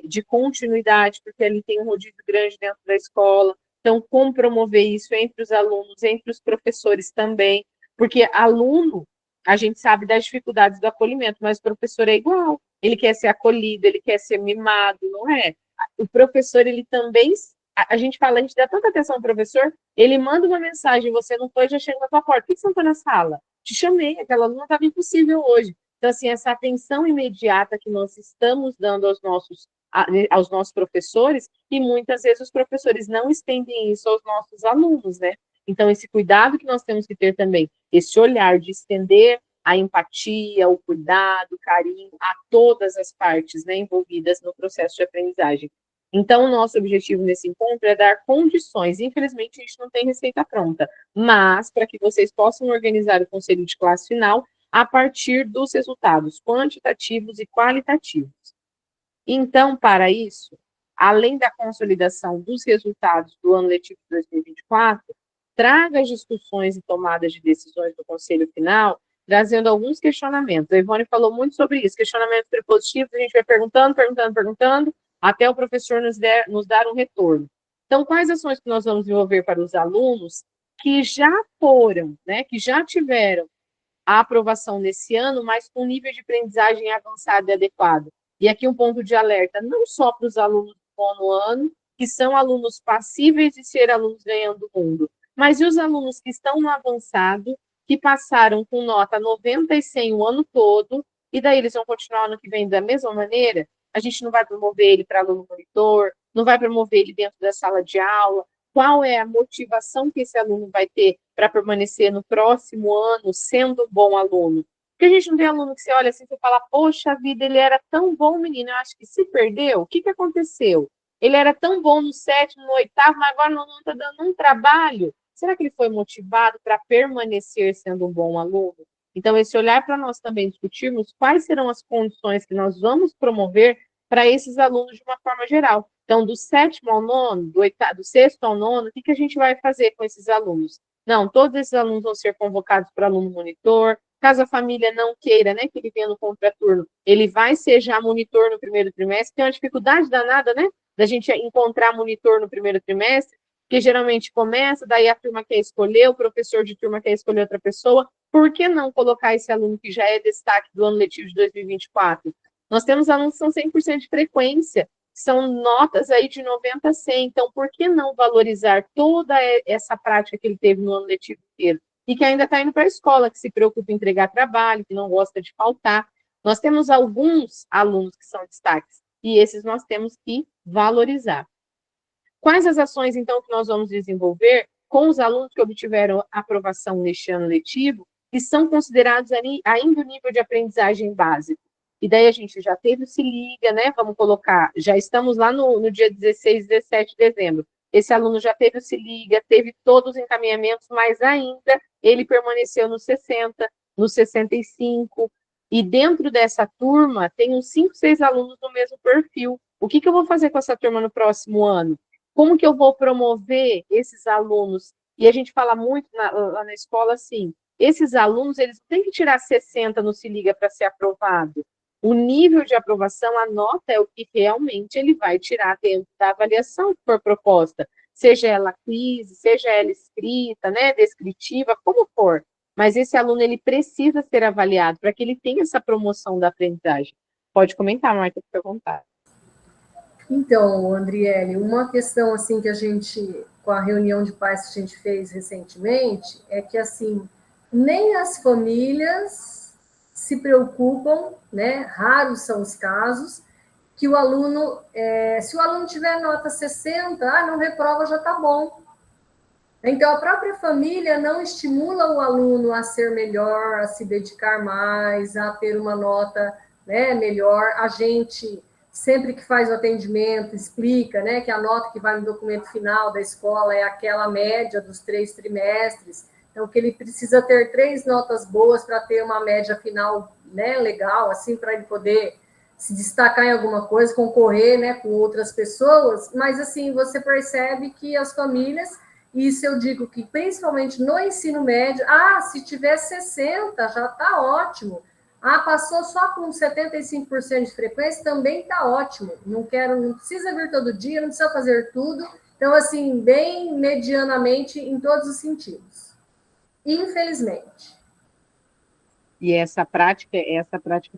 de continuidade, porque ali tem um rodízio grande dentro da escola. Então, como promover isso entre os alunos, entre os professores também, porque aluno, a gente sabe das dificuldades do acolhimento, mas o professor é igual, ele quer ser acolhido, ele quer ser mimado, não é? O professor, ele também, a gente fala, a gente dá tanta atenção ao professor, ele manda uma mensagem, você não foi, já chega na tua porta, por que você não está na sala? Te chamei, aquela aluna estava impossível hoje. Então, assim, essa atenção imediata que nós estamos dando aos nossos professores, e muitas vezes os professores não estendem isso aos nossos alunos, né? Então, esse cuidado que nós temos que ter também, esse olhar de estender a empatia, o cuidado, o carinho a todas as partes, né, envolvidas no processo de aprendizagem. Então, o nosso objetivo nesse encontro é dar condições. Infelizmente, a gente não tem receita pronta, mas para que vocês possam organizar o conselho de classe final a partir dos resultados quantitativos e qualitativos. Então, para isso, além da consolidação dos resultados do ano letivo de 2024, traga as discussões e tomadas de decisões do conselho final, trazendo alguns questionamentos. A Ivone falou muito sobre isso, questionamentos prepositivos, a gente vai perguntando, até o professor nos dar um retorno. Então, quais ações que nós vamos desenvolver para os alunos que já foram, né, que já tiveram a aprovação nesse ano, mas com nível de aprendizagem avançado e adequado? E aqui um ponto de alerta, não só para os alunos do nono ano, que são alunos passíveis de ser alunos ganhando o mundo, mas e os alunos que estão no avançado, que passaram com nota 90 e 100 o ano todo, e daí eles vão continuar ano que vem da mesma maneira? A gente não vai promover ele para aluno monitor, não vai promover ele dentro da sala de aula. Qual é a motivação que esse aluno vai ter para permanecer no próximo ano sendo um bom aluno? Porque a gente não tem aluno que você olha assim e fala, poxa vida, ele era tão bom, menino, eu acho que se perdeu. O que aconteceu? Ele era tão bom no 7º, no 8º, mas agora não está dando um trabalho. Será que ele foi motivado para permanecer sendo um bom aluno? Então, esse olhar para nós também discutirmos quais serão as condições que nós vamos promover para esses alunos de uma forma geral. Então, do 7º ao 9º, do 6º ao 9º, o que a gente vai fazer com esses alunos? Não, todos esses alunos vão ser convocados para aluno monitor. Caso a família não queira, né, que ele venha no contraturno, ele vai ser já monitor no primeiro trimestre. Tem uma dificuldade danada, né, da gente encontrar monitor no primeiro trimestre, porque geralmente começa, daí a turma quer escolher, o professor de turma quer escolher outra pessoa. Por que não colocar esse aluno que já é destaque do ano letivo de 2024? Nós temos alunos que são 100% de frequência, são notas aí de 90 a 100, então por que não valorizar toda essa prática que ele teve no ano letivo inteiro? E que ainda está indo para a escola, que se preocupa em entregar trabalho, que não gosta de faltar. Nós temos alguns alunos que são destaques, e esses nós temos que valorizar. Quais as ações, então, que nós vamos desenvolver com os alunos que obtiveram aprovação neste ano letivo e são considerados ainda o nível de aprendizagem básico? E daí a gente já teve o Se Liga, né? Vamos colocar, já estamos lá no dia 16, 17 de dezembro. Esse aluno já teve o Se Liga, teve todos os encaminhamentos, mas ainda ele permaneceu no 60, no 65, e dentro dessa turma tem uns 5, 6 alunos no mesmo perfil. O que eu vou fazer com essa turma no próximo ano? Como que eu vou promover esses alunos? E a gente fala muito lá na escola assim, esses alunos, eles têm que tirar 60 no Se Liga para ser aprovado. O nível de aprovação, a nota é o que realmente ele vai tirar dentro da avaliação que for proposta, seja ela quiz, seja ela escrita, né, descritiva, como for. Mas esse aluno, ele precisa ser avaliado para que ele tenha essa promoção da aprendizagem. Pode comentar, Marta, fica à vontade. Então, Andriele, uma questão assim que a gente, com a reunião de pais que a gente fez recentemente, é que assim, nem as famílias se preocupam, né? Raros são os casos que o aluno, se o aluno tiver nota 60, não reprova, já está bom. Então, a própria família não estimula o aluno a ser melhor, a se dedicar mais, a ter uma nota, né, melhor. A gente, sempre que faz o atendimento, explica, né, que a nota que vai no documento final da escola é aquela média dos 3 trimestres. Então, que ele precisa ter 3 notas boas para ter uma média final, né, legal, assim, para ele poder se destacar em alguma coisa, concorrer, né, com outras pessoas. Mas, assim, você percebe que as famílias... Isso eu digo que, principalmente no ensino médio, se tiver 60, já está ótimo. Passou só com 75% de frequência, também está ótimo. Não precisa vir todo dia, não precisa fazer tudo. Então, assim, bem medianamente em todos os sentidos. Infelizmente. E essa prática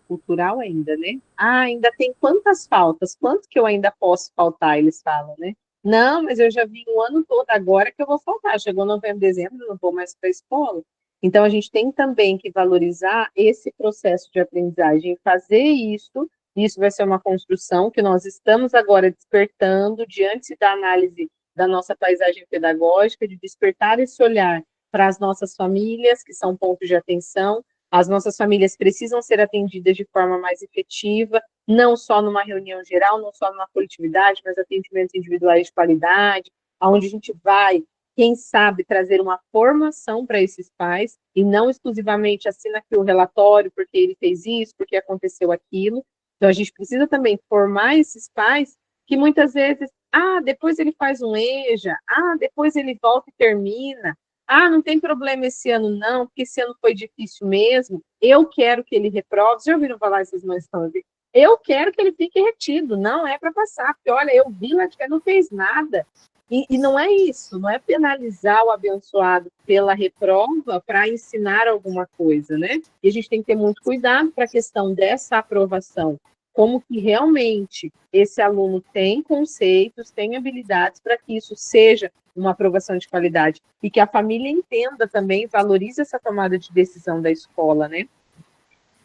cultural ainda, né? Ainda tem quantas faltas? Quanto que eu ainda posso faltar? Eles falam, né? Não, mas eu já vim o ano todo, agora que eu vou faltar. Chegou novembro, dezembro, eu não vou mais para a escola. Então, a gente tem também que valorizar esse processo de aprendizagem, fazer isso vai ser uma construção que nós estamos agora despertando diante da análise da nossa paisagem pedagógica, de despertar esse olhar para as nossas famílias, que são pontos de atenção. As nossas famílias precisam ser atendidas de forma mais efetiva, não só numa reunião geral, não só numa coletividade, mas atendimentos individuais de qualidade, onde a gente vai, quem sabe, trazer uma formação para esses pais, e não exclusivamente assina aqui o relatório porque ele fez isso, porque aconteceu aquilo. Então, a gente precisa também formar esses pais que muitas vezes, depois ele faz um EJA, depois ele volta e termina, não tem problema esse ano não, porque esse ano foi difícil mesmo, eu quero que ele reprove. Já ouviram falar essas mães falando? Eu quero que ele fique retido, não é para passar, porque olha, eu vi lá que não fez nada. E não é isso, não é penalizar o abençoado pela reprova para ensinar alguma coisa, né? E a gente tem que ter muito cuidado para a questão dessa aprovação, como que realmente esse aluno tem conceitos, tem habilidades para que isso seja uma aprovação de qualidade, e que a família entenda também, valorize essa tomada de decisão da escola, né?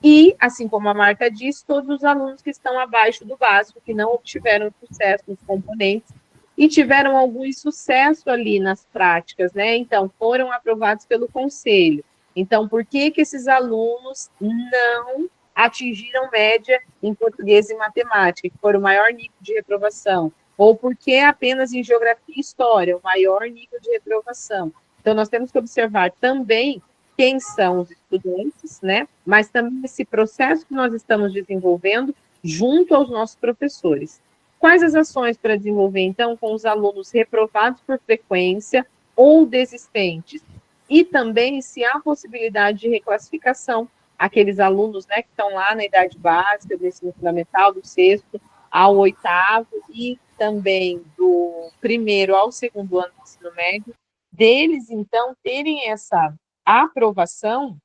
E, assim como a Marta disse, todos os alunos que estão abaixo do básico, que não obtiveram sucesso nos componentes, e tiveram algum insucesso ali nas práticas, né? Então, foram aprovados pelo conselho. Então, por que esses alunos não atingiram média em português e matemática, que foram o maior nível de reprovação? Ou por que apenas em geografia e história, o maior nível de reprovação? Então, nós temos que observar também quem são os estudantes, né? Mas também esse processo que nós estamos desenvolvendo junto aos nossos professores. Quais as ações para desenvolver, então, com os alunos reprovados por frequência ou desistentes? E também se há possibilidade de reclassificação, aqueles alunos, né, que estão lá na idade básica, do ensino fundamental, do 6º ao 8º, e também do 1º ao 2º ano do ensino médio, deles, então, terem essa aprovação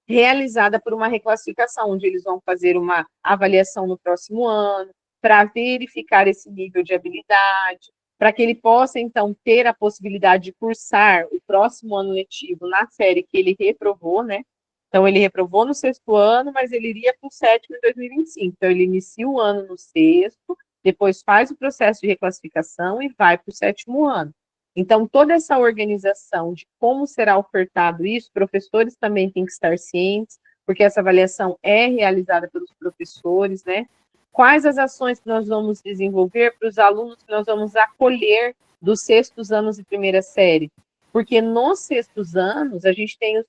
realizada por uma reclassificação, onde eles vão fazer uma avaliação no próximo ano, para verificar esse nível de habilidade, para que ele possa, então, ter a possibilidade de cursar o próximo ano letivo na série que ele reprovou, né? Então, ele reprovou no 6º ano, mas ele iria para o 7º em 2025. Então, ele inicia o ano no 6º, depois faz o processo de reclassificação e vai para o 7º ano. Então, toda essa organização de como será ofertado isso, professores também têm que estar cientes, porque essa avaliação é realizada pelos professores, né? Quais as ações que nós vamos desenvolver para os alunos que nós vamos acolher dos 6º anos de primeira série? Porque nos 6º anos, a gente tem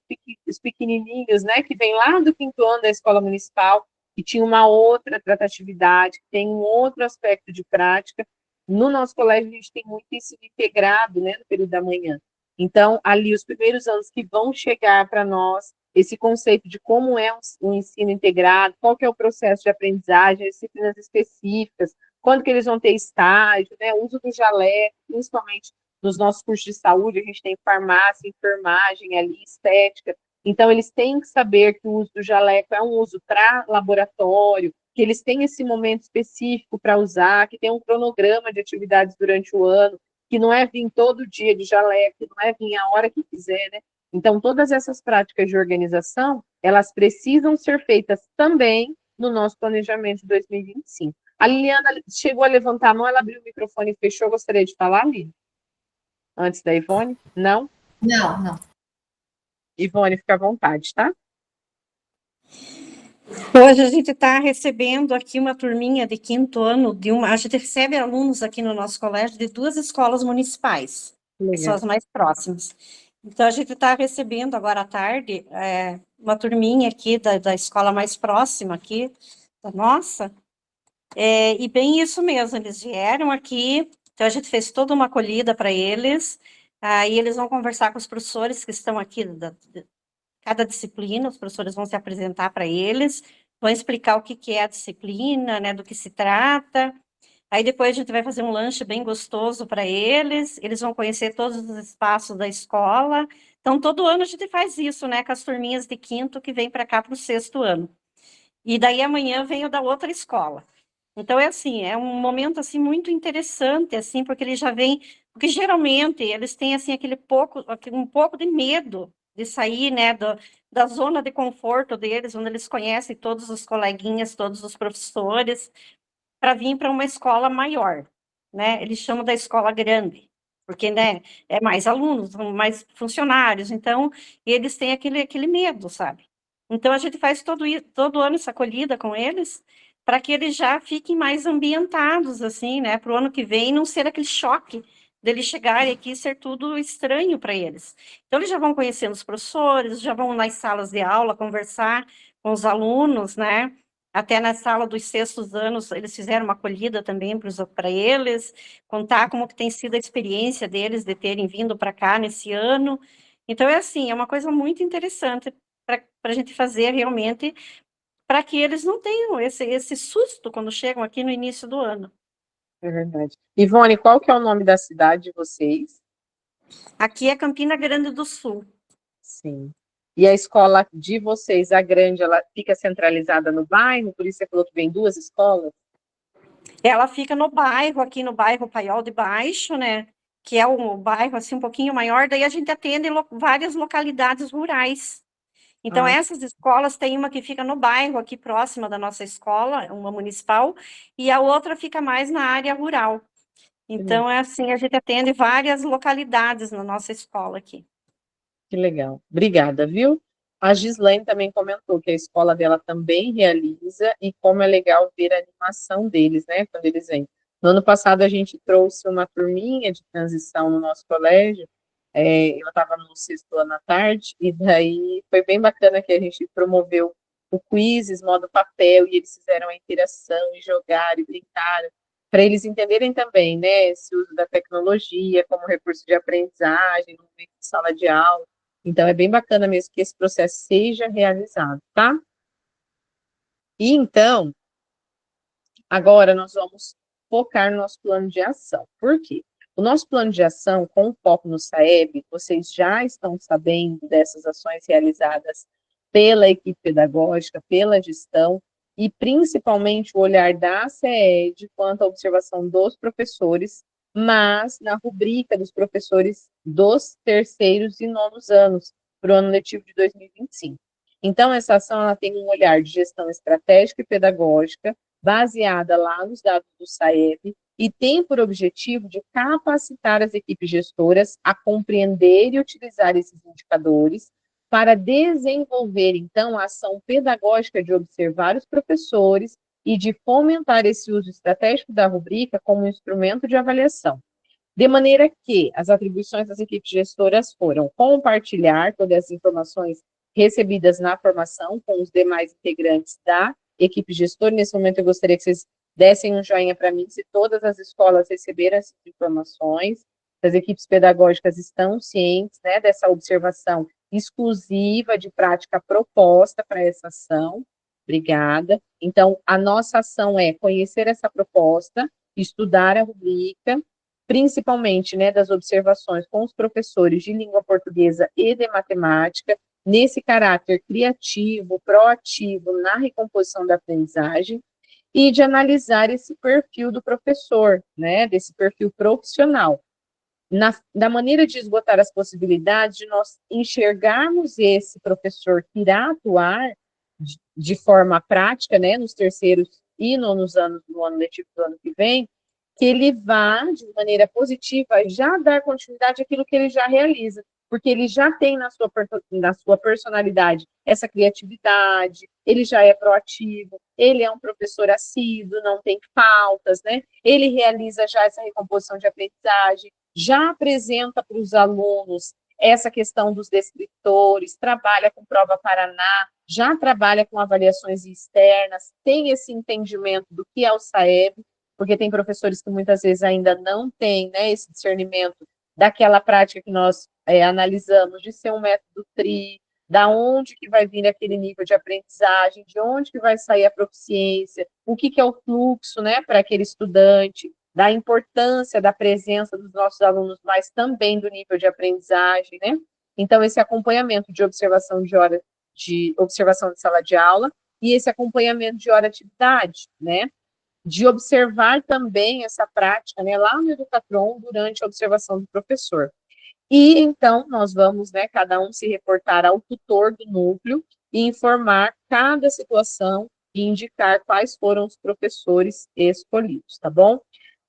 os pequenininhos, né, que vêm lá do 5º ano da escola municipal, que tinha uma outra tratatividade, que tem um outro aspecto de prática. No nosso colégio, a gente tem muito ensino integrado, né, no período da manhã. Então, ali, os primeiros anos que vão chegar para nós, esse conceito de como é um ensino integrado, qual que é o processo de aprendizagem, disciplinas específicas, quando que eles vão ter estágio, né, o uso do jaleco, principalmente nos nossos cursos de saúde, a gente tem farmácia, enfermagem ali, estética. Então, eles têm que saber que o uso do jaleco é um uso para laboratório, que eles têm esse momento específico para usar, que tem um cronograma de atividades durante o ano, que não é vir todo dia de jaleco, que não é vir a hora que quiser, né? Então, todas essas práticas de organização, elas precisam ser feitas também no nosso planejamento de 2025. A Liliana chegou a levantar a mão, ela abriu o microfone e fechou. Gostaria de falar, Lili? Antes da Ivone? Não? Não. Ivone, fica à vontade, tá? Hoje a gente está recebendo aqui uma turminha de 5º ano, a gente recebe alunos aqui no nosso colégio de 2 escolas municipais, que são as mais próximas. Então, a gente está recebendo agora à tarde uma turminha aqui da escola mais próxima aqui, da nossa, e bem isso mesmo, eles vieram aqui, então a gente fez toda uma acolhida para eles, aí eles vão conversar com os professores que estão aqui de cada disciplina, os professores vão se apresentar para eles, vão explicar o que é a disciplina, né, do que se trata. Aí depois a gente vai fazer um lanche bem gostoso para eles vão conhecer todos os espaços da escola. Então, todo ano a gente faz isso, né, com as turminhas de 5º que vêm para cá para o 6º ano. E daí amanhã vem o da outra escola. Então, é assim, é um momento, assim, muito interessante, assim, porque eles já vêm... Porque, geralmente, eles têm, assim, um pouco de medo de sair, né, da zona de conforto deles, onde eles conhecem todos os coleguinhas, todos os professores, para vir para uma escola maior, né? Eles chamam da escola grande, porque, né, é mais alunos, mais funcionários, então, eles têm aquele medo, sabe? Então, a gente faz todo ano essa acolhida com eles, para que eles já fiquem mais ambientados, assim, né, para o ano que vem não ser aquele choque deles chegarem aqui e ser tudo estranho para eles. Então, eles já vão conhecendo os professores, já vão nas salas de aula conversar com os alunos, né? Até na sala dos 6º anos, eles fizeram uma acolhida também para eles, contar como que tem sido a experiência deles de terem vindo para cá nesse ano. Então, é assim, é uma coisa muito interessante para a gente fazer realmente, para que eles não tenham esse susto quando chegam aqui no início do ano. É verdade. Ivone, qual que é o nome da cidade de vocês? Aqui é Campina Grande do Sul. Sim. E a escola de vocês, a grande, ela fica centralizada no bairro, por isso você falou que vem 2 escolas? Ela fica no bairro, aqui no bairro Paiol de Baixo, né? Que é um bairro assim um pouquinho maior, daí a gente atende várias localidades rurais. Então, essas escolas, tem uma que fica no bairro, aqui próxima da nossa escola, uma municipal, e a outra fica mais na área rural. Então, é assim, a gente atende várias localidades na nossa escola aqui. Que legal. Obrigada, viu? A Gislaine também comentou que a escola dela também realiza e como é legal ver a animação deles, né, quando eles vêm. No ano passado, a gente trouxe uma turminha de transição no nosso colégio, eu estava no 6º ano à tarde, e daí foi bem bacana que a gente promoveu o quizzes, modo papel, e eles fizeram a interação, e jogaram, e brincaram, para eles entenderem também, né, esse uso da tecnologia como recurso de aprendizagem, no momento de sala de aula. Então, é bem bacana mesmo que esse processo seja realizado, tá? E então, agora nós vamos focar no nosso plano de ação. Por quê? O nosso plano de ação, com foco no SAEB, vocês já estão sabendo dessas ações realizadas pela equipe pedagógica, pela gestão, e principalmente o olhar da CED quanto à observação dos professores, mas na rubrica dos professores dos 3º e 9º anos, para o ano letivo de 2025. Então, essa ação ela tem um olhar de gestão estratégica e pedagógica, baseada lá nos dados do SAEB, e tem por objetivo de capacitar as equipes gestoras a compreender e utilizar esses indicadores para desenvolver, então, a ação pedagógica de observar os professores e de fomentar esse uso estratégico da rubrica como instrumento de avaliação. De maneira que as atribuições das equipes gestoras foram compartilhar todas as informações recebidas na formação com os demais integrantes da equipe gestora. Nesse momento, eu gostaria que vocês dessem um joinha para mim se todas as escolas receberam essas informações, as equipes pedagógicas estão cientes, né, dessa observação exclusiva de prática proposta para essa ação. Obrigada. Então, a nossa ação é conhecer essa proposta, estudar a rubrica, principalmente, né, das observações com os professores de língua portuguesa e de matemática, nesse caráter criativo, proativo, na recomposição da aprendizagem, e de analisar esse perfil do professor, né, desse perfil profissional. Da maneira de esgotar as possibilidades de nós enxergarmos esse professor que irá atuar de forma prática, né, nos terceiros e nonos anos do ano letivo do ano que vem, que ele vá, de maneira positiva, já dar continuidade àquilo que ele já realiza, porque ele já tem na sua personalidade essa criatividade, ele já é proativo, ele é um professor assíduo, não tem faltas, né? Ele realiza já essa recomposição de aprendizagem, já apresenta para os alunos essa questão dos descritores, trabalha com prova Paraná, já trabalha com avaliações externas, tem esse entendimento do que é o SAEB, porque tem professores que muitas vezes ainda não têm, né, esse discernimento daquela prática que nós analisamos, de ser um método TRI, da onde que vai vir aquele nível de aprendizagem, de onde que vai sair a proficiência, o que é o fluxo, né, para aquele estudante, da importância da presença dos nossos alunos, mas também do nível de aprendizagem, né? Então, esse acompanhamento de observação de observação de sala de aula e esse acompanhamento de hora-atividade, né? De observar também essa prática, né, lá no Educatron, durante a observação do professor. E, então, nós vamos, né, cada um se reportar ao tutor do núcleo e informar cada situação e indicar quais foram os professores escolhidos, tá bom?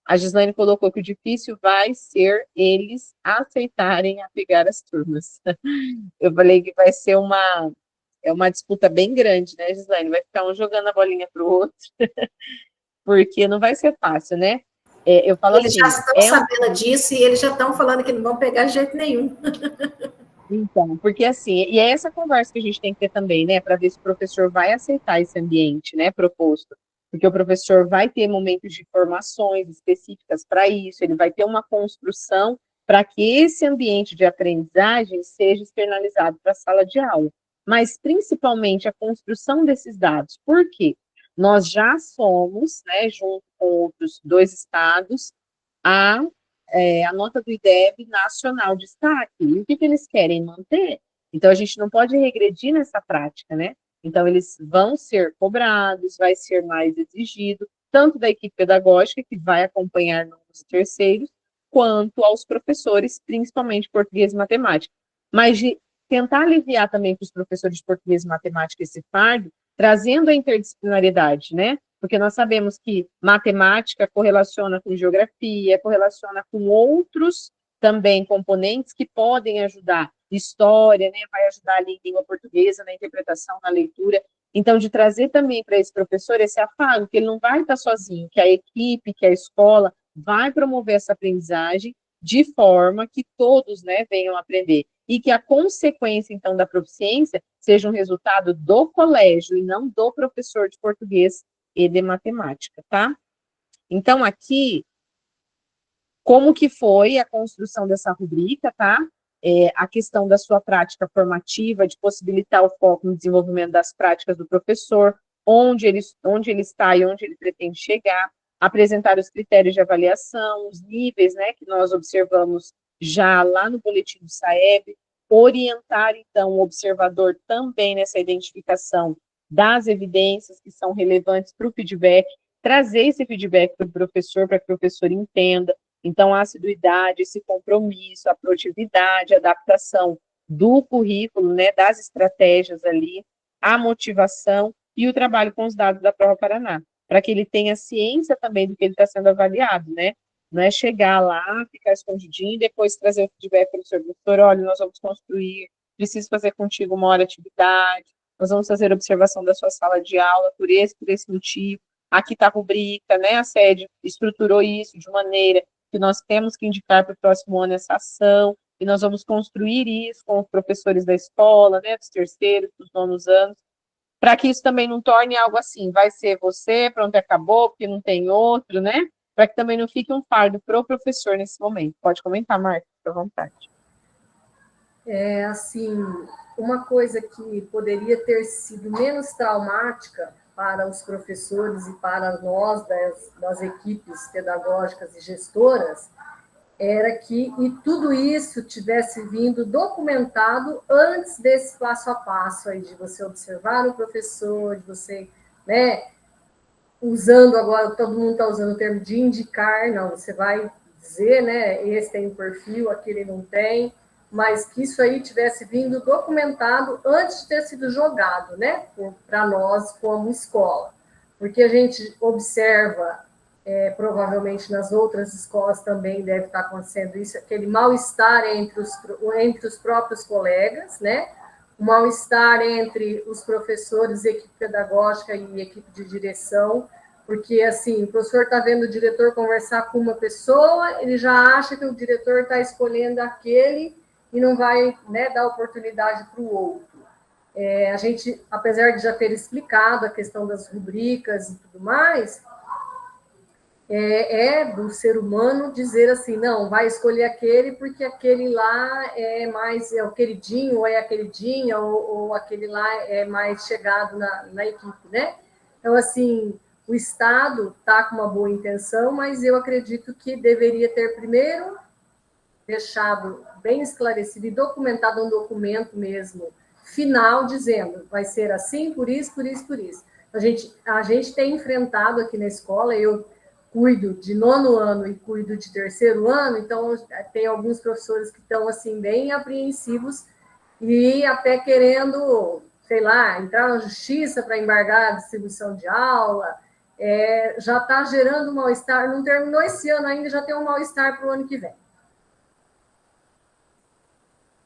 A Gislaine colocou que o difícil vai ser eles aceitarem a pegar as turmas. Eu falei que vai ser uma disputa bem grande, né, Gislaine? Vai ficar um jogando a bolinha para o outro, porque não vai ser fácil, né? Eu falo eles assim... já estão sabendo disso e eles já estão falando que não vão pegar de jeito nenhum. Então, porque assim, e é essa conversa que a gente tem que ter também, né, para ver se o professor vai aceitar esse ambiente, né, proposto. Porque o professor vai ter momentos de formações específicas para isso, ele vai ter uma construção para que esse ambiente de aprendizagem seja externalizado para a sala de aula. Mas, principalmente, a construção desses dados. Por quê? Nós já somos, né, junto com outros 2 estados, a nota do IDEB nacional de destaque. E o que eles querem manter? Então, a gente não pode regredir nessa prática, né? Então, eles vão ser cobrados, vai ser mais exigido, tanto da equipe pedagógica, que vai acompanhar nos terceiros, quanto aos professores, principalmente português e matemática. Mas de tentar aliviar também para os professores de português e matemática esse fardo, trazendo a interdisciplinariedade, né? Porque nós sabemos que matemática correlaciona com geografia, correlaciona com outros também componentes que podem ajudar. História, né, vai ajudar ali em língua portuguesa, na interpretação, na leitura. Então, de trazer também para esse professor esse afago, que ele não vai estar sozinho, que a equipe, que a escola vai promover essa aprendizagem de forma que todos, né, venham aprender. E que a consequência, então, da proficiência seja um resultado do colégio e não do professor de português e de matemática, tá? Então, aqui, como que foi a construção dessa rubrica, tá? A questão da sua prática formativa, de possibilitar o foco no desenvolvimento das práticas do professor, onde ele está e onde ele pretende chegar, apresentar os critérios de avaliação, os níveis, né, que nós observamos já lá no boletim do SAEB, orientar, então, o observador também nessa identificação das evidências que são relevantes para o feedback, trazer esse feedback para o professor, para que o professor entenda. Então, a assiduidade, esse compromisso, a produtividade, a adaptação do currículo, né, das estratégias ali, a motivação e o trabalho com os dados da Prova Paraná, para que ele tenha ciência também do que ele está sendo avaliado, né? Não é chegar lá, ficar escondidinho e depois trazer o feedback para o seu professor, olha, nós vamos construir, preciso fazer contigo uma hora de atividade, nós vamos fazer observação da sua sala de aula por esse motivo, aqui está a rubrica, né, a sede estruturou isso de maneira que nós temos que indicar para o próximo ano essa ação, e nós vamos construir isso com os professores da escola, né, dos terceiros, dos nonos anos, para que isso também não torne algo assim, vai ser você, pronto, acabou, porque não tem outro, né, para que também não fique um fardo para o professor nesse momento. Pode comentar, Marta, fica à vontade. Assim, uma coisa que poderia ter sido menos traumática para os professores e para nós, das equipes pedagógicas e gestoras, era que tudo isso tivesse vindo documentado antes desse passo a passo aí, de você observar o professor, de você, né, usando agora, todo mundo está usando o termo de indicar, não, você vai dizer, né, esse tem um perfil, aquele não tem, mas que isso aí tivesse vindo documentado antes de ter sido jogado, né, para nós como escola. Porque a gente observa, provavelmente nas outras escolas também deve estar acontecendo isso, aquele mal-estar entre os próprios colegas, né, o mal-estar entre os professores, equipe pedagógica e equipe de direção, porque, assim, o professor está vendo o diretor conversar com uma pessoa, ele já acha que o diretor está escolhendo aquele e não vai, né, dar oportunidade para o outro. A gente, apesar de já ter explicado a questão das rubricas e tudo mais, do ser humano dizer assim, não, vai escolher aquele porque aquele lá é mais o queridinho, ou é a queridinha, ou aquele lá é mais chegado na equipe, né? Então, assim, o Estado está com uma boa intenção, mas eu acredito que deveria ter primeiro deixado bem esclarecido e documentado um documento mesmo final dizendo, vai ser assim, por isso, por isso, por isso. A gente tem enfrentado aqui na escola, eu cuido de 9º ano e cuido de 3º ano, então tem alguns professores que estão assim bem apreensivos e até querendo, sei lá, entrar na justiça para embargar a distribuição de aula, já está gerando um mal-estar, não terminou esse ano ainda, já tem um mal-estar para o ano que vem.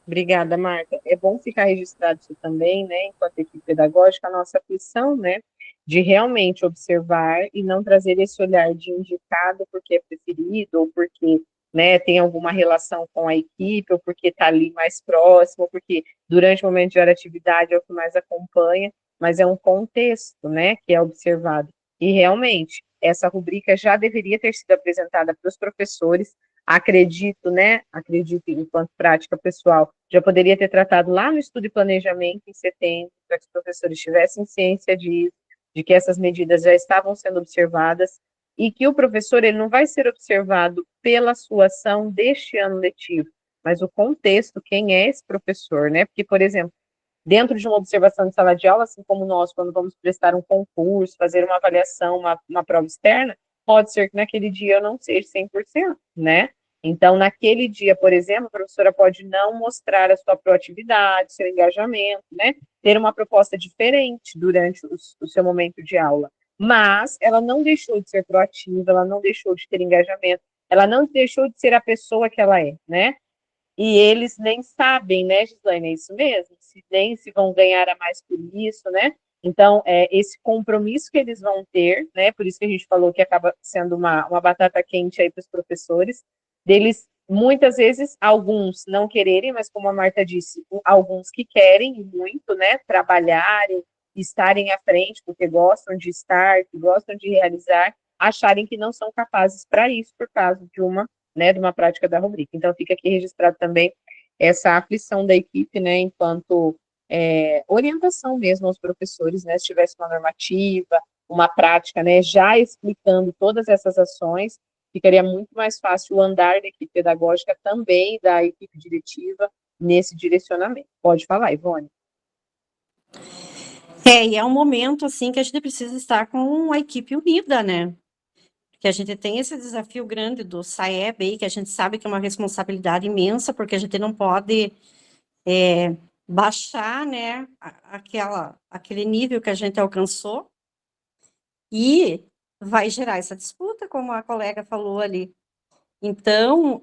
Obrigada, Marta. É bom ficar registrado isso também, né, enquanto equipe pedagógica, a nossa aflição, né, de realmente observar e não trazer esse olhar de indicado porque é preferido, ou porque, né, tem alguma relação com a equipe, ou porque está ali mais próximo, ou porque durante o momento de atividade é o que mais acompanha, mas é um contexto, né, que é observado. E realmente, essa rubrica já deveria ter sido apresentada para os professores. Acredito, né? Acredito enquanto prática pessoal, já poderia ter tratado lá no estudo e planejamento em setembro, para que os professores tivessem ciência disso, de que essas medidas já estavam sendo observadas e que o professor ele não vai ser observado pela sua ação deste ano letivo, mas o contexto, quem é esse professor, né? Porque, por exemplo, dentro de uma observação de sala de aula, assim como nós, quando vamos prestar um concurso, fazer uma avaliação, uma prova externa, pode ser que naquele dia eu não seja 100%, né? Então, naquele dia, por exemplo, a professora pode não mostrar a sua proatividade, seu engajamento, né? Ter uma proposta diferente durante o seu momento de aula. Mas ela não deixou de ser proativa, ela não deixou de ter engajamento, ela não deixou de ser a pessoa que ela é, né? E eles nem sabem, né, Gislaine, é isso mesmo? Nem se vão ganhar a mais por isso, né? Então, esse compromisso que eles vão ter, né, por isso que a gente falou que acaba sendo uma batata quente aí para os professores, deles, muitas vezes, alguns não quererem, mas como a Marta disse, alguns que querem muito, né, trabalharem, estarem à frente, porque gostam de estar, que gostam de realizar, acharem que não são capazes para isso, por causa de uma, né, de uma prática da rubrica. Então, fica aqui registrado também essa aflição da equipe, né, enquanto orientação mesmo aos professores, né, se tivesse uma normativa, uma prática, né, já explicando todas essas ações, ficaria muito mais fácil o andar da equipe pedagógica também, da equipe diretiva, nesse direcionamento. Pode falar, Ivone. E é um momento, assim, que a gente precisa estar com a equipe unida, né? Que a gente tem esse desafio grande do SAEB aí, que a gente sabe que é uma responsabilidade imensa, porque a gente não pode baixar, né, aquele nível que a gente alcançou, e vai gerar essa disputa, como a colega falou ali. Então,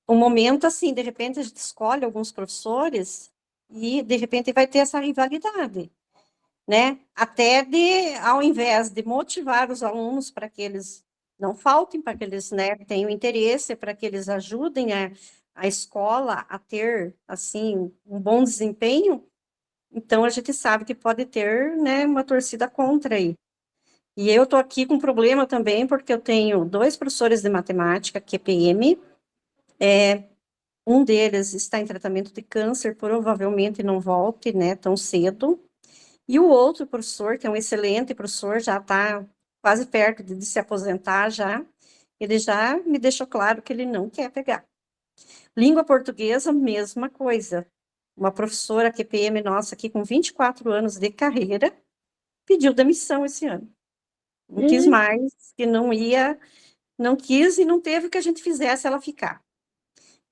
um momento assim, de repente a gente escolhe alguns professores e, de repente, vai ter essa rivalidade, né? Até ao invés de motivar os alunos para que eles não faltem, para que eles, né, tenham interesse, para que eles ajudem a escola a ter, assim, um bom desempenho, então a gente sabe que pode ter, né, uma torcida contra aí. E eu estou aqui com um problema também, porque eu tenho 2 professores de matemática, QPM, um deles está em tratamento de câncer, provavelmente não volte, né, tão cedo, e o outro professor, que é um excelente professor, já está quase perto de se aposentar já, ele já me deixou claro que ele não quer pegar. Língua portuguesa, mesma coisa. Uma professora QPM nossa aqui com 24 anos de carreira, pediu demissão esse ano. Não quis mais, que não ia, não quis e não teve o que a gente fizesse ela ficar.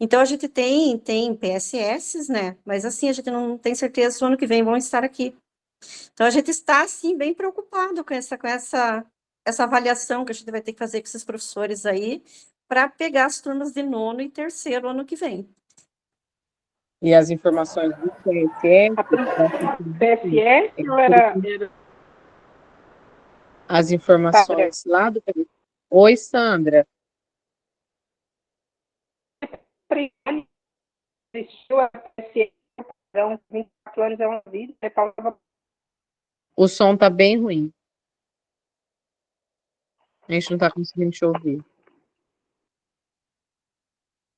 Então, a gente tem PSS, né? Mas, assim, a gente não tem certeza se o ano que vem vão estar aqui. Então, a gente está, assim, bem preocupado com essa avaliação que a gente vai ter que fazer com esses professores aí, para pegar as turmas de 9º e 3º ano que vem. E as informações do PSS, PSS ou era... as informações lá do... Oi, Sandra. Existiu a PSS, 24 anos é uma vida, O som tá bem ruim. A gente não tá conseguindo te ouvir.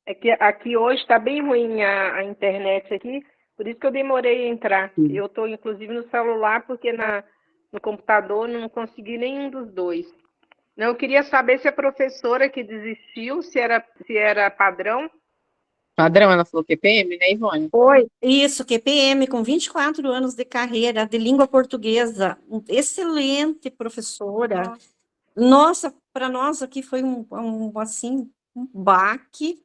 É que aqui hoje está bem ruim a internet aqui, por isso que eu demorei a entrar. Eu estou, inclusive, no celular, porque no computador não consegui nenhum dos dois. Não, eu queria saber se a professora que desistiu, se era padrão. Padrão, ela falou QPM, né, Ivone? Foi. Isso, QPM, com 24 anos de carreira, de língua portuguesa. Excelente professora. Nossa, para nós aqui foi assim, um baque,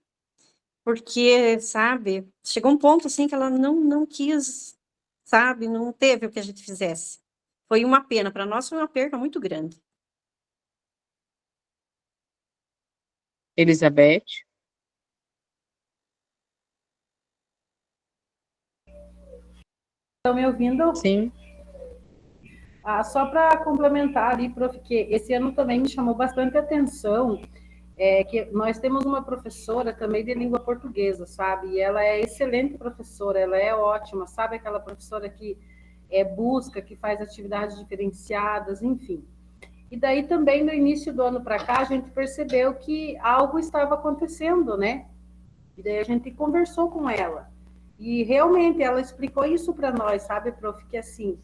porque, sabe, chegou um ponto assim que ela não quis, sabe, não teve o que a gente fizesse. Foi uma pena, para nós foi uma perda muito grande. Elizabeth? Estão me ouvindo? Sim. Só para complementar ali, prof, que esse ano também me chamou bastante atenção, que nós temos uma professora também de língua portuguesa, sabe? E ela é excelente professora, ela é ótima, sabe? Aquela professora que busca, que faz atividades diferenciadas, enfim. E daí também, no início do ano para cá, a gente percebeu que algo estava acontecendo, né? E daí a gente conversou com ela. E realmente ela explicou isso para nós, sabe, prof? Que assim,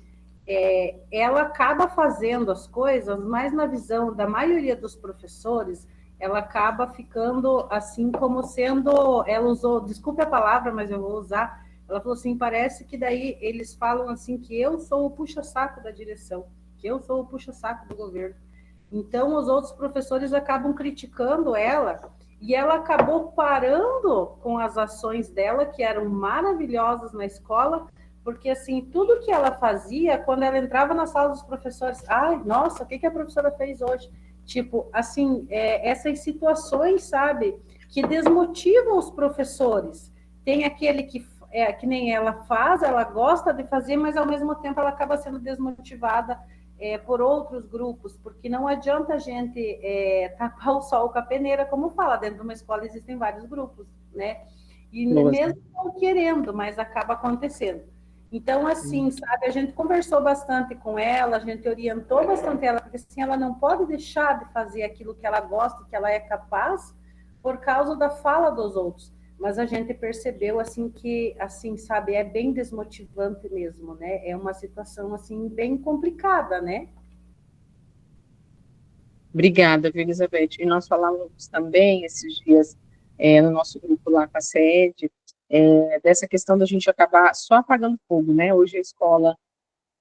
ela acaba fazendo as coisas, mas na visão da maioria dos professores, ela acaba ficando assim como sendo, ela usou, desculpe a palavra, mas eu vou usar, ela falou assim, parece que daí eles falam assim que eu sou o puxa-saco da direção, que eu sou o puxa-saco do governo. Então, os outros professores acabam criticando ela, e ela acabou parando com as ações dela, que eram maravilhosas na escola, porque, assim, tudo que ela fazia, quando ela entrava na sala dos professores, ai, nossa, o que a professora fez hoje? Tipo, assim, essas situações, sabe, que desmotivam os professores. Tem aquele que nem ela faz, ela gosta de fazer, mas, ao mesmo tempo, ela acaba sendo desmotivada por outros grupos, porque não adianta a gente tapar o sol com a peneira, como fala, dentro de uma escola existem vários grupos, né? E mesmo não querendo, mas acaba acontecendo. Então, assim, sabe, a gente conversou bastante com ela, a gente orientou bastante ela, porque assim, ela não pode deixar de fazer aquilo que ela gosta, que ela é capaz, por causa da fala dos outros. Mas a gente percebeu, assim, que, assim, sabe, é bem desmotivante mesmo, né? É uma situação, assim, bem complicada, né? Obrigada, viu, Elizabeth. E nós falávamos também esses dias no nosso grupo lá com a sede, dessa questão da gente acabar só apagando fogo, né? Hoje a escola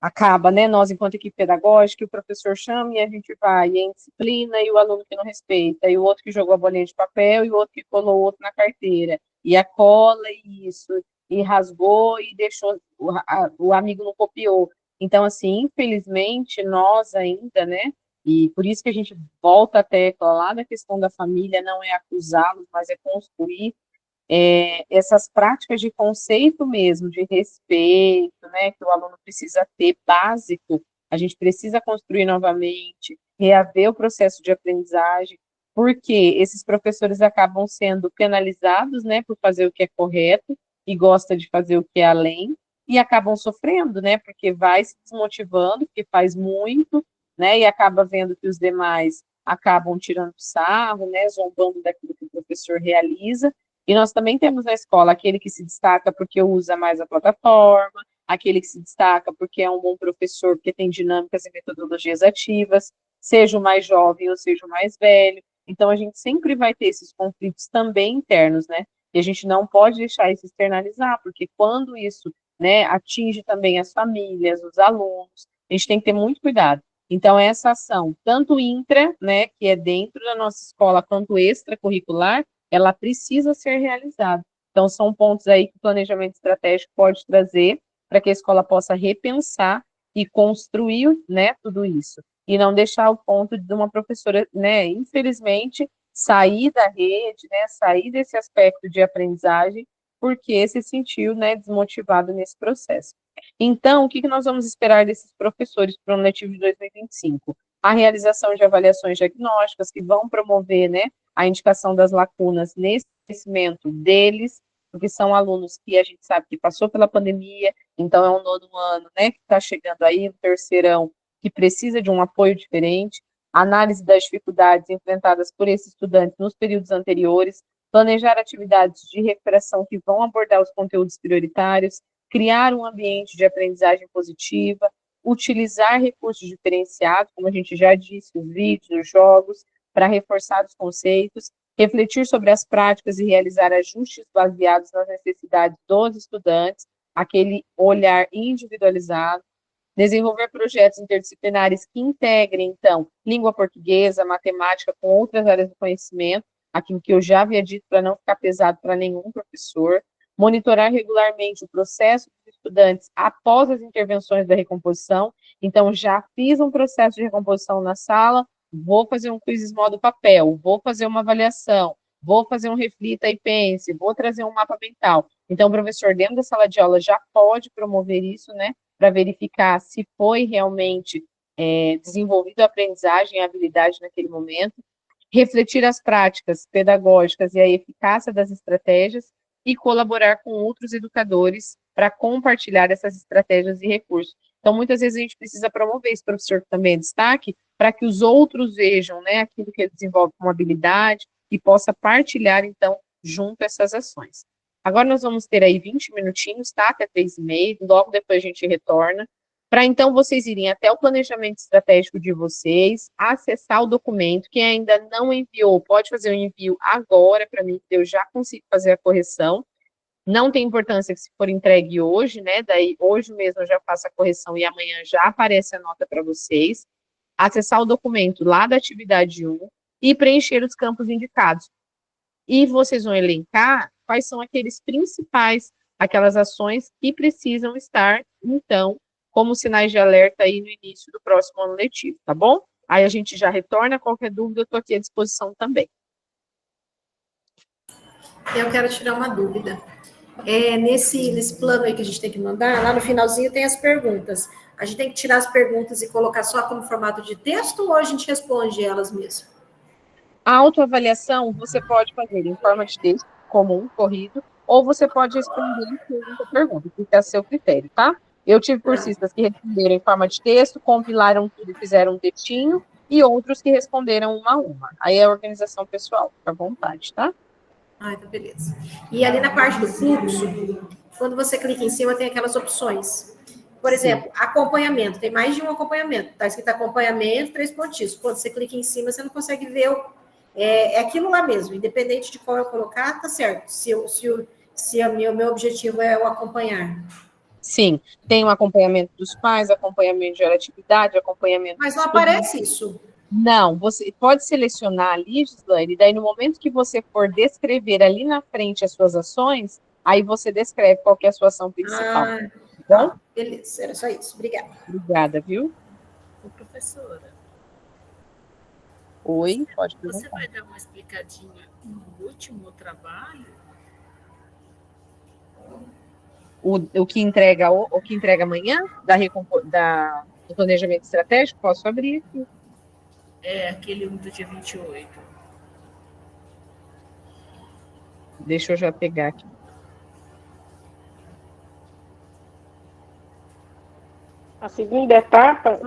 acaba, né? Nós, enquanto equipe pedagógica, o professor chama e a gente vai, e é indisciplina, e o aluno que não respeita, e o outro que jogou a bolinha de papel, e o outro que colou o outro na carteira, e a cola, e isso, e rasgou, e deixou, o amigo não copiou. Então, assim, infelizmente, nós ainda, né? E por isso que a gente volta à tecla lá da questão da família, não é acusá-los, mas é construir essas práticas de conceito mesmo, de respeito, né, que o aluno precisa ter básico, a gente precisa construir novamente, reaver o processo de aprendizagem, porque esses professores acabam sendo penalizados, né, por fazer o que é correto e gosta de fazer o que é além, e acabam sofrendo, né, porque vai se desmotivando, porque faz muito, né, e acaba vendo que os demais acabam tirando sarro, né, zombando daquilo que o professor realiza. E nós também temos na escola aquele que se destaca porque usa mais a plataforma, aquele que se destaca porque é um bom professor, porque tem dinâmicas e metodologias ativas, seja o mais jovem ou seja o mais velho. Então, a gente sempre vai ter esses conflitos também internos, né? E a gente não pode deixar isso externalizar, porque quando isso, né, atinge também as famílias, os alunos, a gente tem que ter muito cuidado. Então, essa ação, tanto intra, né, que é dentro da nossa escola, quanto extracurricular, ela precisa ser realizada. Então, são pontos aí que o planejamento estratégico pode trazer para que a escola possa repensar e construir, né, tudo isso. E não deixar o ponto de uma professora, né, infelizmente, sair da rede, né, sair desse aspecto de aprendizagem, porque se sentiu, né, desmotivado nesse processo. Então, o que nós vamos esperar desses professores para o ano letivo de 2025? A realização de avaliações diagnósticas que vão promover, né, a indicação das lacunas nesse conhecimento deles, porque são alunos que a gente sabe que passou pela pandemia, então é um nono ano, né, que está chegando aí, um terceirão, que precisa de um apoio diferente, análise das dificuldades enfrentadas por esses estudantes nos períodos anteriores, planejar atividades de recuperação que vão abordar os conteúdos prioritários, criar um ambiente de aprendizagem positiva, utilizar recursos diferenciados, como a gente já disse, os vídeos, os jogos, para reforçar os conceitos, refletir sobre as práticas e realizar ajustes baseados nas necessidades dos estudantes, aquele olhar individualizado, desenvolver projetos interdisciplinares que integrem, então, língua portuguesa, matemática com outras áreas do conhecimento, aquilo que eu já havia dito para não ficar pesado para nenhum professor, monitorar regularmente o processo dos estudantes após as intervenções da recomposição. Então, já fiz um processo de recomposição na sala, vou fazer um quiz modo papel, vou fazer uma avaliação, vou fazer um reflita e pense, vou trazer um mapa mental. Então, o professor, dentro da sala de aula, já pode promover isso, né, para verificar se foi realmente desenvolvido a aprendizagem e a habilidade naquele momento, refletir as práticas pedagógicas e a eficácia das estratégias, e colaborar com outros educadores para compartilhar essas estratégias e recursos. Então, muitas vezes a gente precisa promover esse professor que também é destaque, para que os outros vejam, né, aquilo que ele desenvolve como habilidade e possa partilhar, então, junto essas ações. Agora nós vamos ter aí 20 minutinhos, tá? Até 3h30, logo depois a gente retorna, para então vocês irem até o planejamento estratégico de vocês, acessar o documento. Quem ainda não enviou, pode fazer o envio agora para mim, que eu já consigo fazer a correção. Não tem importância que se for entregue hoje, né? Daí hoje mesmo eu já faço a correção e amanhã já aparece a nota para vocês. Acessar o documento lá da atividade 1 e preencher os campos indicados. E vocês vão elencar quais são aqueles principais, aquelas ações que precisam estar, então, como sinais de alerta aí no início do próximo ano letivo, tá bom? Aí a gente já retorna, qualquer dúvida eu estou aqui à disposição também. Eu quero tirar uma dúvida. Nesse plano aí que a gente tem que mandar, lá no finalzinho tem as perguntas. A gente tem que tirar as perguntas e colocar só como formato de texto ou a gente responde elas mesmo? A autoavaliação você pode fazer em forma de texto, comum, corrido, ou você pode responder em pergunta a pergunta, fica a seu critério, tá? Eu tive cursistas que responderam em forma de texto, compilaram tudo e fizeram um textinho, e outros que responderam uma a uma. Aí é a organização pessoal, fica à vontade, tá? Ah, então beleza. E ali na parte do fluxo, quando você clica em cima, tem aquelas opções. Por exemplo, acompanhamento. Tem mais de um acompanhamento. Está escrito acompanhamento, 3 pontinhos. Quando você clica em cima, você não consegue ver. É aquilo lá mesmo. Independente de qual eu colocar, tá certo. Se o meu objetivo é o acompanhar. Sim, tem o acompanhamento dos pais, acompanhamento de atividade, acompanhamento... Mas não aparece isso. Não, você pode selecionar ali, Gislaine, e daí no momento que você for descrever ali na frente as suas ações, aí você descreve qual que é a sua ação principal. Tá, beleza, era só isso. Obrigada. Obrigada, viu? Ô, professora. Oi, pode perguntar. Você vai dar uma explicadinha no último trabalho? O que entrega amanhã do planejamento estratégico, posso abrir aqui. É aquele do dia 28. Deixa eu já pegar aqui. A segunda etapa...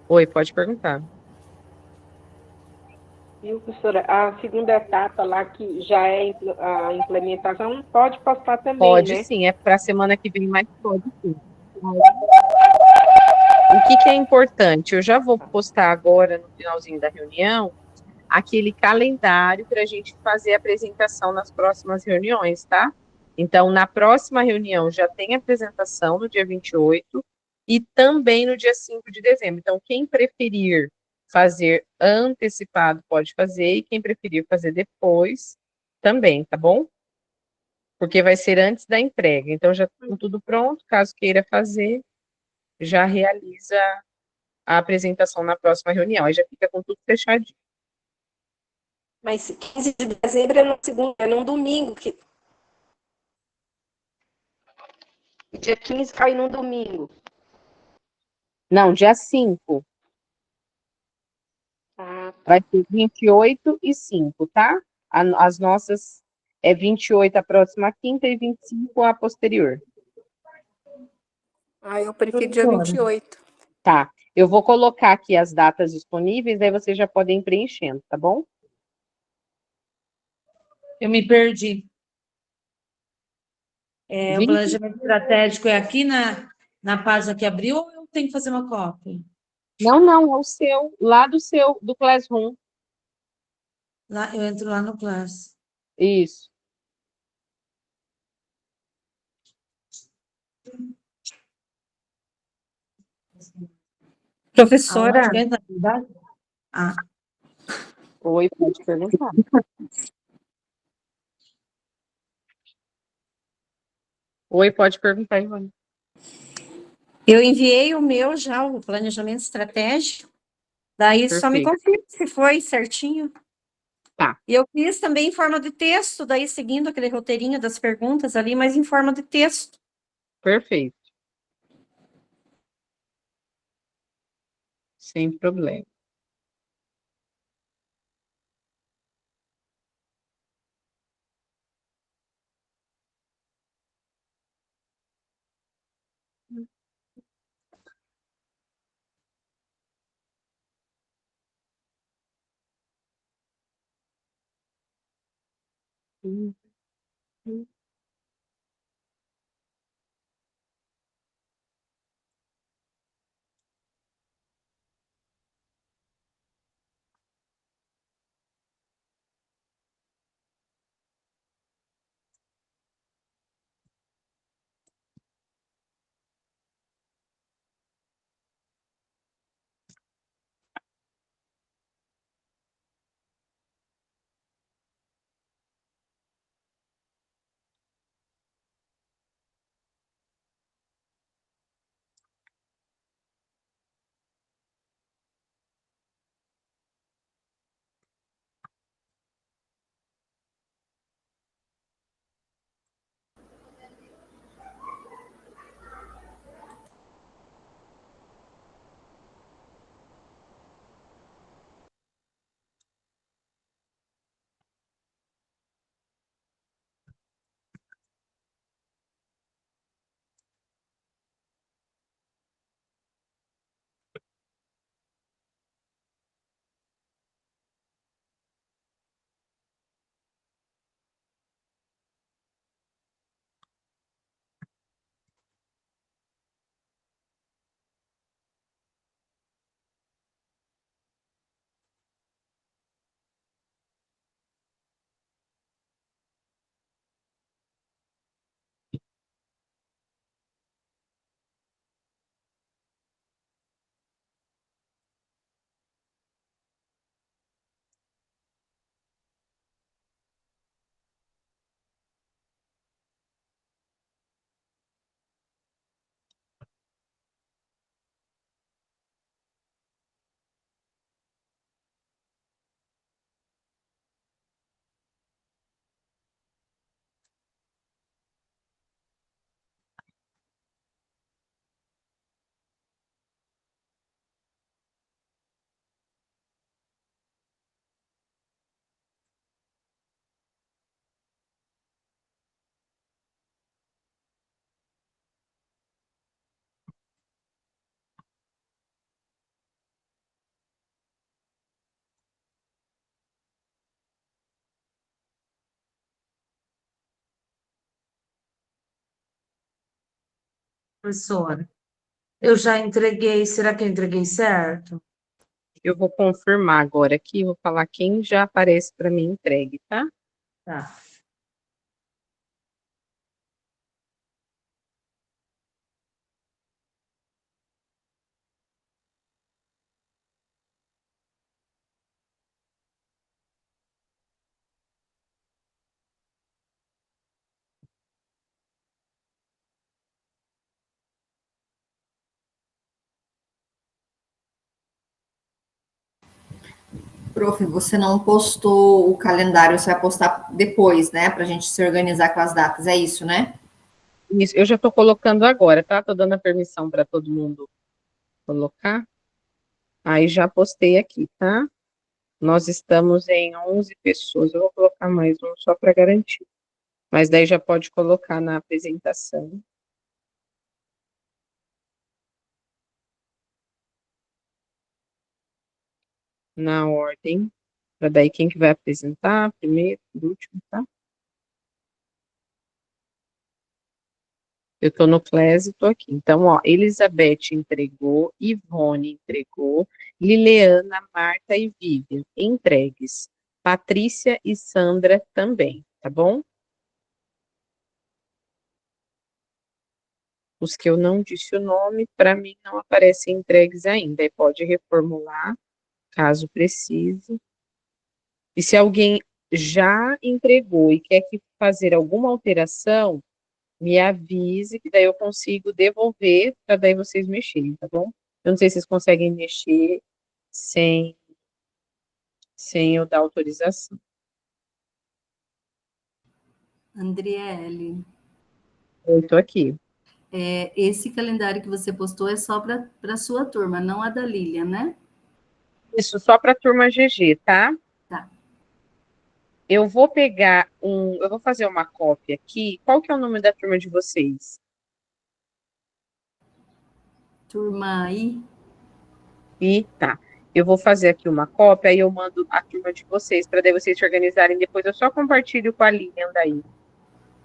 Oi, pode perguntar. Viu, professora? A segunda etapa lá, que já é a implementação, pode postar também, pode, né? Sim, é para a semana que vem, mas pode sim. O que é importante? Eu já vou postar agora, no finalzinho da reunião, aquele calendário para a gente fazer a apresentação nas próximas reuniões, tá? Então, na próxima reunião já tem apresentação, no dia 28, e também no dia 5 de dezembro. Então, quem preferir fazer antecipado pode fazer, e quem preferir fazer depois também, tá bom? Porque vai ser antes da entrega. Então, já com tudo pronto, caso queira fazer, já realiza a apresentação na próxima reunião. Aí já fica com tudo fechadinho. Mas 15 de dezembro é no segundo, é num domingo. Dia 15 cai num domingo. Não, dia 5. Vai ser 28 e 5, tá? As nossas é 28 a próxima quinta e 25 a posterior. Eu prefiro dia 28. Tá. Eu vou colocar aqui as datas disponíveis, aí vocês já podem ir preenchendo, tá bom? Eu me perdi. O 20. planejamento estratégico é aqui na página que abriu ou eu tenho que fazer uma cópia? Não, é o seu, lá do Classroom. Lá, eu entro lá no Class. Isso. Professora, Oi, pode perguntar. Oi, pode perguntar, Ivone. eu enviei o meu já, o planejamento estratégico, daí só me Perfeito. confirma se foi certinho. Tá. E eu fiz também em forma de texto, daí seguindo aquele roteirinho das perguntas ali, mas em forma de texto. Perfeito. Sem problema. Professora, eu já entreguei, será que eu entreguei certo? Eu vou confirmar agora aqui, vou falar quem já aparece para mim entregue, tá? Tá. Prof, você não postou o calendário, você vai postar depois, né? Para a gente se organizar com as datas, é isso, né? Isso, eu já estou colocando agora, tá? Estou dando a permissão para todo mundo colocar. Aí já postei aqui, tá? Nós estamos em 11 pessoas. Eu vou colocar mais um só para garantir. Mas daí já pode colocar na apresentação. Na ordem. Para daí quem que vai apresentar, primeiro, por último, tá? Eu estou no Class e estou aqui. Então, ó, Elizabeth entregou, Ivone entregou, Liliana, Marta e Vivian entregues. Patrícia e Sandra também, tá bom? Os que eu não disse o nome, para mim não aparecem entregues ainda. Aí pode reformular, caso precise. E se alguém já entregou e quer fazer alguma alteração, me avise, que daí eu consigo devolver, para daí vocês mexerem, tá bom? Eu não sei se vocês conseguem mexer sem eu dar autorização. Andriele, Eu estou aqui. esse calendário que você postou é só para a sua turma, não a da Lilian, né? Isso, só para a turma GG, tá? Tá. Eu vou pegar eu vou fazer uma cópia aqui. Qual que é o nome da turma de vocês? Turma I. E tá. Eu vou fazer aqui uma cópia, aí eu mando a turma de vocês, para daí vocês se organizarem. Depois eu só compartilho com a Lilian daí.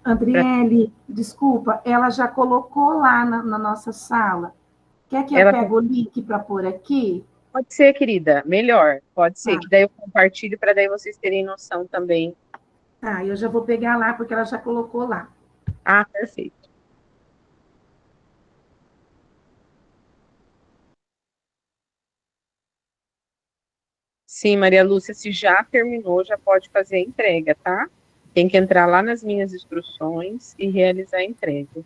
Andriele, desculpa, ela já colocou lá na nossa sala. Quer que eu pegue o link para pôr aqui? Pode ser, querida, melhor. Pode ser, que daí eu compartilho para daí vocês terem noção também. Tá, eu já vou pegar lá, porque ela já colocou lá. Ah, perfeito. Sim, Maria Lúcia, se já terminou, já pode fazer a entrega, tá? Tem que entrar lá nas minhas instruções e realizar a entrega.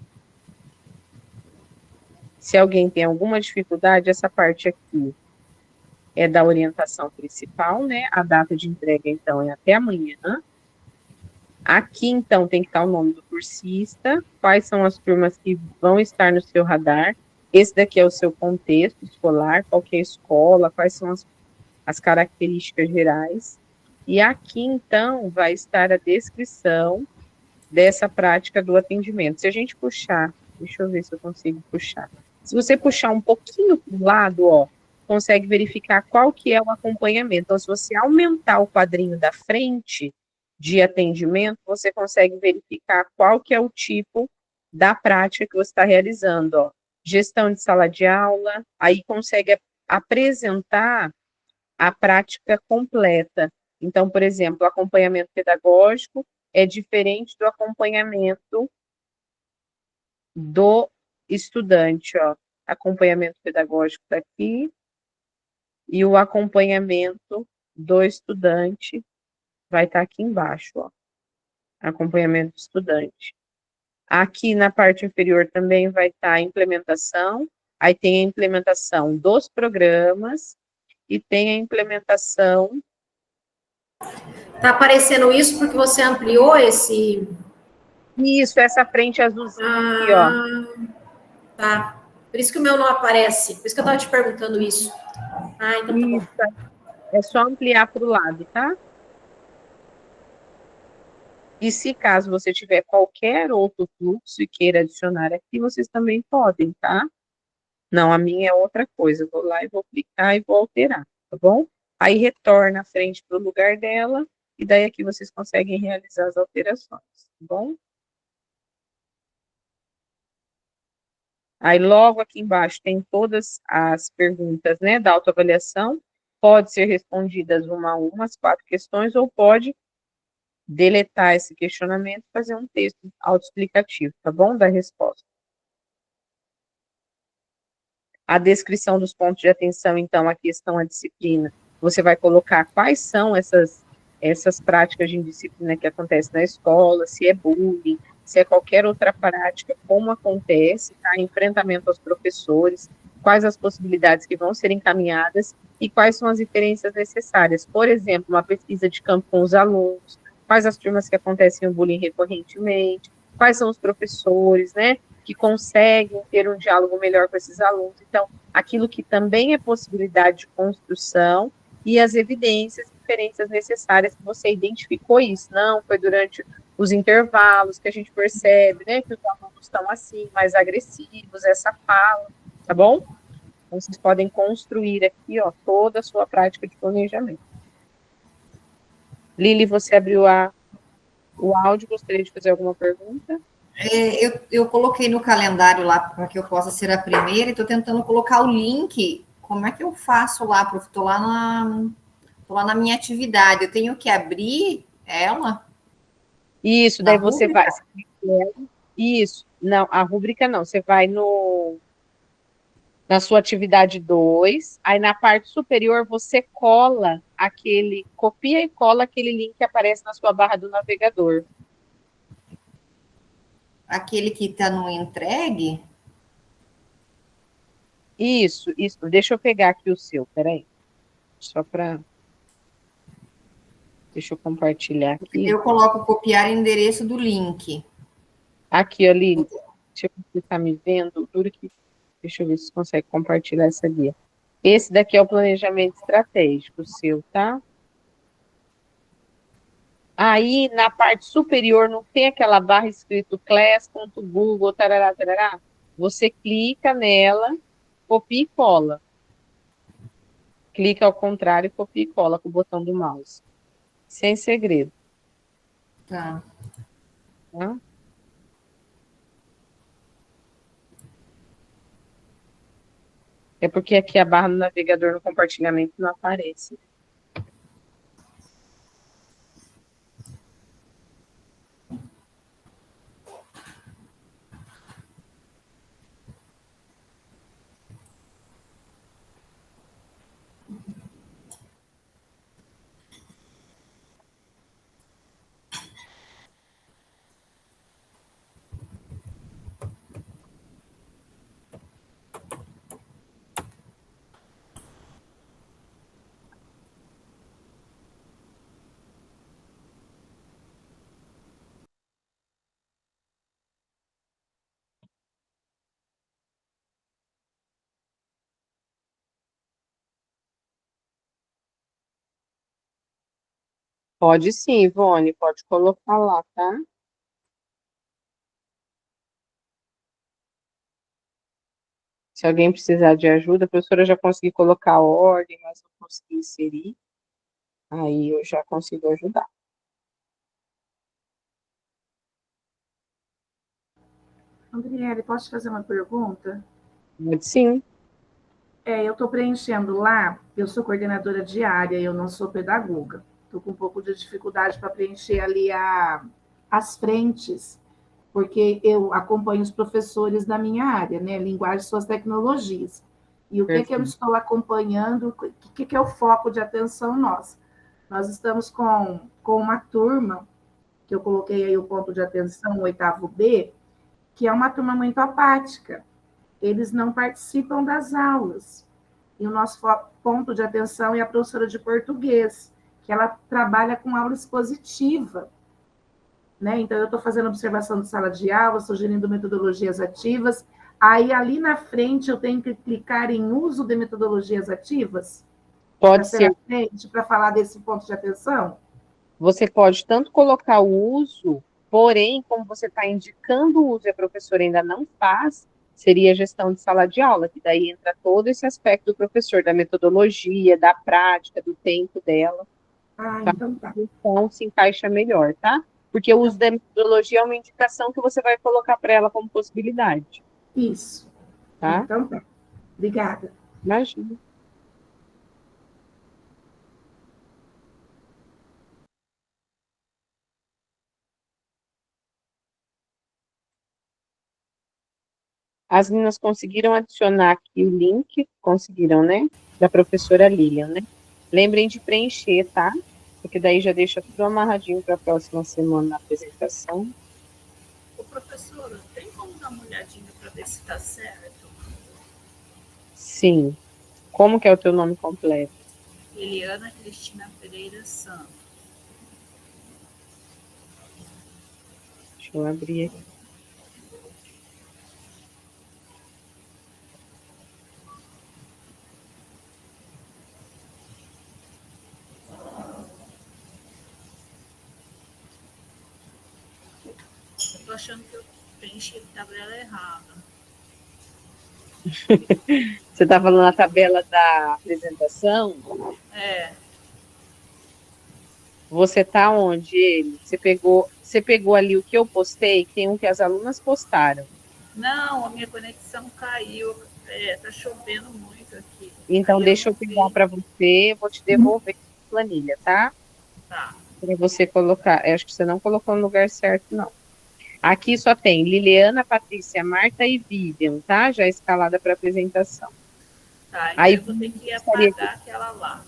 Se alguém tem alguma dificuldade, essa parte aqui é da orientação principal, né? A data de entrega, então, é até amanhã. Aqui, então, tem que estar o nome do cursista, quais são as turmas que vão estar no seu radar. Esse daqui é o seu contexto escolar, qual que é a escola, quais são as características gerais. E aqui, então, vai estar a descrição dessa prática do atendimento. Se a gente puxar, deixa eu ver se eu consigo puxar. Se você puxar um pouquinho para o lado, ó, consegue verificar qual que é o acompanhamento. Então, se você aumentar o quadrinho da frente de atendimento, você consegue verificar qual que é o tipo da prática que você está realizando, ó. Gestão de sala de aula, aí consegue apresentar a prática completa. Então, por exemplo, o acompanhamento pedagógico é diferente do acompanhamento do estudante, ó. Acompanhamento pedagógico está aqui, e o acompanhamento do estudante vai estar aqui embaixo, ó. Acompanhamento do estudante. Aqui na parte inferior também vai estar a implementação, aí tem a implementação dos programas, e tem a implementação. Tá aparecendo isso porque você ampliou esse... Isso, essa frente azulzinha aqui, ó. Tá. Por isso que o meu não aparece. Por isso que eu estava te perguntando isso. Ah, então tá bom. É só ampliar para o lado, tá? E se caso você tiver qualquer outro fluxo e queira adicionar aqui, vocês também podem, tá? Não, a minha é outra coisa. Eu vou lá e vou clicar e vou alterar, tá bom? Aí retorna a frente para o lugar dela, e daí aqui vocês conseguem realizar as alterações, tá bom? Aí logo aqui embaixo tem todas as perguntas, né, da autoavaliação. Pode ser respondidas uma a uma, as 4 questões, ou pode deletar esse questionamento e fazer um texto autoexplicativo, tá bom? Da resposta. A descrição dos pontos de atenção, então, a questão, a disciplina, você vai colocar quais são essas práticas de indisciplina que acontecem na escola, se é bullying, se é qualquer outra prática, como acontece, tá? Enfrentamento aos professores, quais as possibilidades que vão ser encaminhadas e quais são as referências necessárias. Por exemplo, uma pesquisa de campo com os alunos, quais as turmas que acontecem o bullying recorrentemente, quais são os professores, né, que conseguem ter um diálogo melhor com esses alunos. Então, aquilo que também é possibilidade de construção e as evidências, referências necessárias que você identificou isso. Não, foi durante os intervalos que a gente percebe, né, que os alunos estão assim, mais agressivos, essa fala, tá bom? Então, vocês podem construir aqui, ó, toda a sua prática de planejamento. Lili, você abriu o áudio, gostaria de fazer alguma pergunta? Eu coloquei no calendário lá para que eu possa ser a primeira e estou tentando colocar o link. Como é que eu faço lá, prof? Estou lá na minha atividade. Eu tenho que abrir ela? Isso, daí você vai. Isso, não, a rúbrica não. Você vai na sua atividade 2, aí na parte superior você copia e cola aquele link que aparece na sua barra do navegador. Aquele que está no entregue? Isso. Deixa eu pegar aqui o seu, peraí. Deixa eu compartilhar aqui. Eu coloco copiar endereço do link. Aqui, ali. Deixa eu ver se você está me vendo. Deixa eu ver se você consegue compartilhar essa guia. Esse daqui é o planejamento estratégico seu, tá? Aí, na parte superior, não tem aquela barra escrito class.google, tarará, tarará? Você clica nela, copia e cola. Clica ao contrário, copia e cola com o botão do mouse. Sem segredo. Tá. Tá? É porque aqui a barra do navegador no compartilhamento não aparece. Pode sim, Ivone, pode colocar lá, tá? Se alguém precisar de ajuda, a professora já consegui colocar a ordem, mas não consegui inserir. Aí eu já consigo ajudar. Andriele, posso te fazer uma pergunta? Pode sim. Eu estou preenchendo lá, eu sou coordenadora de área, eu não sou pedagoga. Estou com um pouco de dificuldade para preencher ali as frentes, porque eu acompanho os professores da minha área, né? Linguagem e suas tecnologias. E o que eu estou acompanhando, o que é o foco de atenção nossa? Nós estamos com uma turma, que eu coloquei aí o ponto de atenção, o 8º B, que é uma turma muito apática. Eles não participam das aulas. E o nosso ponto de atenção é a professora de português, que ela trabalha com aula expositiva. Né? Então, eu estou fazendo observação de sala de aula, sugerindo metodologias ativas. Aí, ali na frente, eu tenho que clicar em uso de metodologias ativas? Pode ser. Para falar desse ponto de atenção? Você pode tanto colocar o uso, porém, como você está indicando o uso e a professora ainda não faz, seria a gestão de sala de aula, que daí entra todo esse aspecto do professor, da metodologia, da prática, do tempo dela. Tá? Então, se encaixa melhor, tá? Porque o uso da metodologia é uma indicação que você vai colocar para ela como possibilidade. Isso. Tá? Então tá. Obrigada. Imagina. As meninas conseguiram adicionar aqui o link, conseguiram, né? Da professora Lilian, né? Lembrem de preencher, tá? Porque daí já deixa tudo amarradinho para a próxima semana na apresentação. Ô, professora, tem como dar uma olhadinha para ver se está certo? Sim. Como que é o teu nome completo? Eliana Cristina Pereira Santos. Deixa eu abrir aqui. Eu tô achando que eu preenchi a tabela errada. Você está falando na tabela da apresentação? É, Você está onde, ele? Você pegou ali o que eu postei? Tem um que as alunas postaram. não, a minha conexão caiu. Tá chovendo muito aqui. Então, Aí eu deixa não eu pegar vi. para você, vou te devolver a planilha, tá? Tá. Para você colocar. Eu acho que você não colocou no lugar certo, não. Aqui só tem Liliana, Patrícia, Marta e Vivian, tá? Já escalada para apresentação. Tá, então Aí eu vou ter que gostaria que... apagar aquela lá.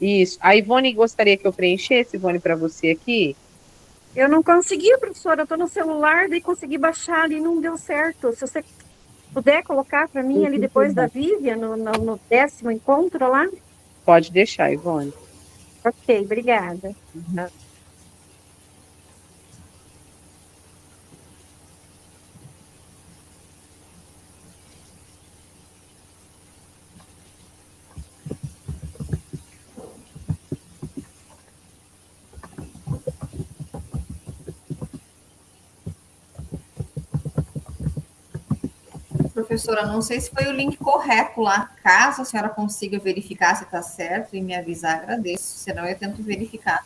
Isso. A Ivone gostaria que eu preenchesse, Ivone, para você aqui? Eu não consegui, professora, eu estou no celular, daí consegui baixar ali, não deu certo. Se você puder colocar para mim ali depois da Vivian, no 10º encontro lá. Pode deixar, Ivone. Ok, obrigada. Uhum. Professora, não sei se foi o link correto lá. Caso a senhora consiga verificar se está certo e me avisar, agradeço. Senão eu tento verificar.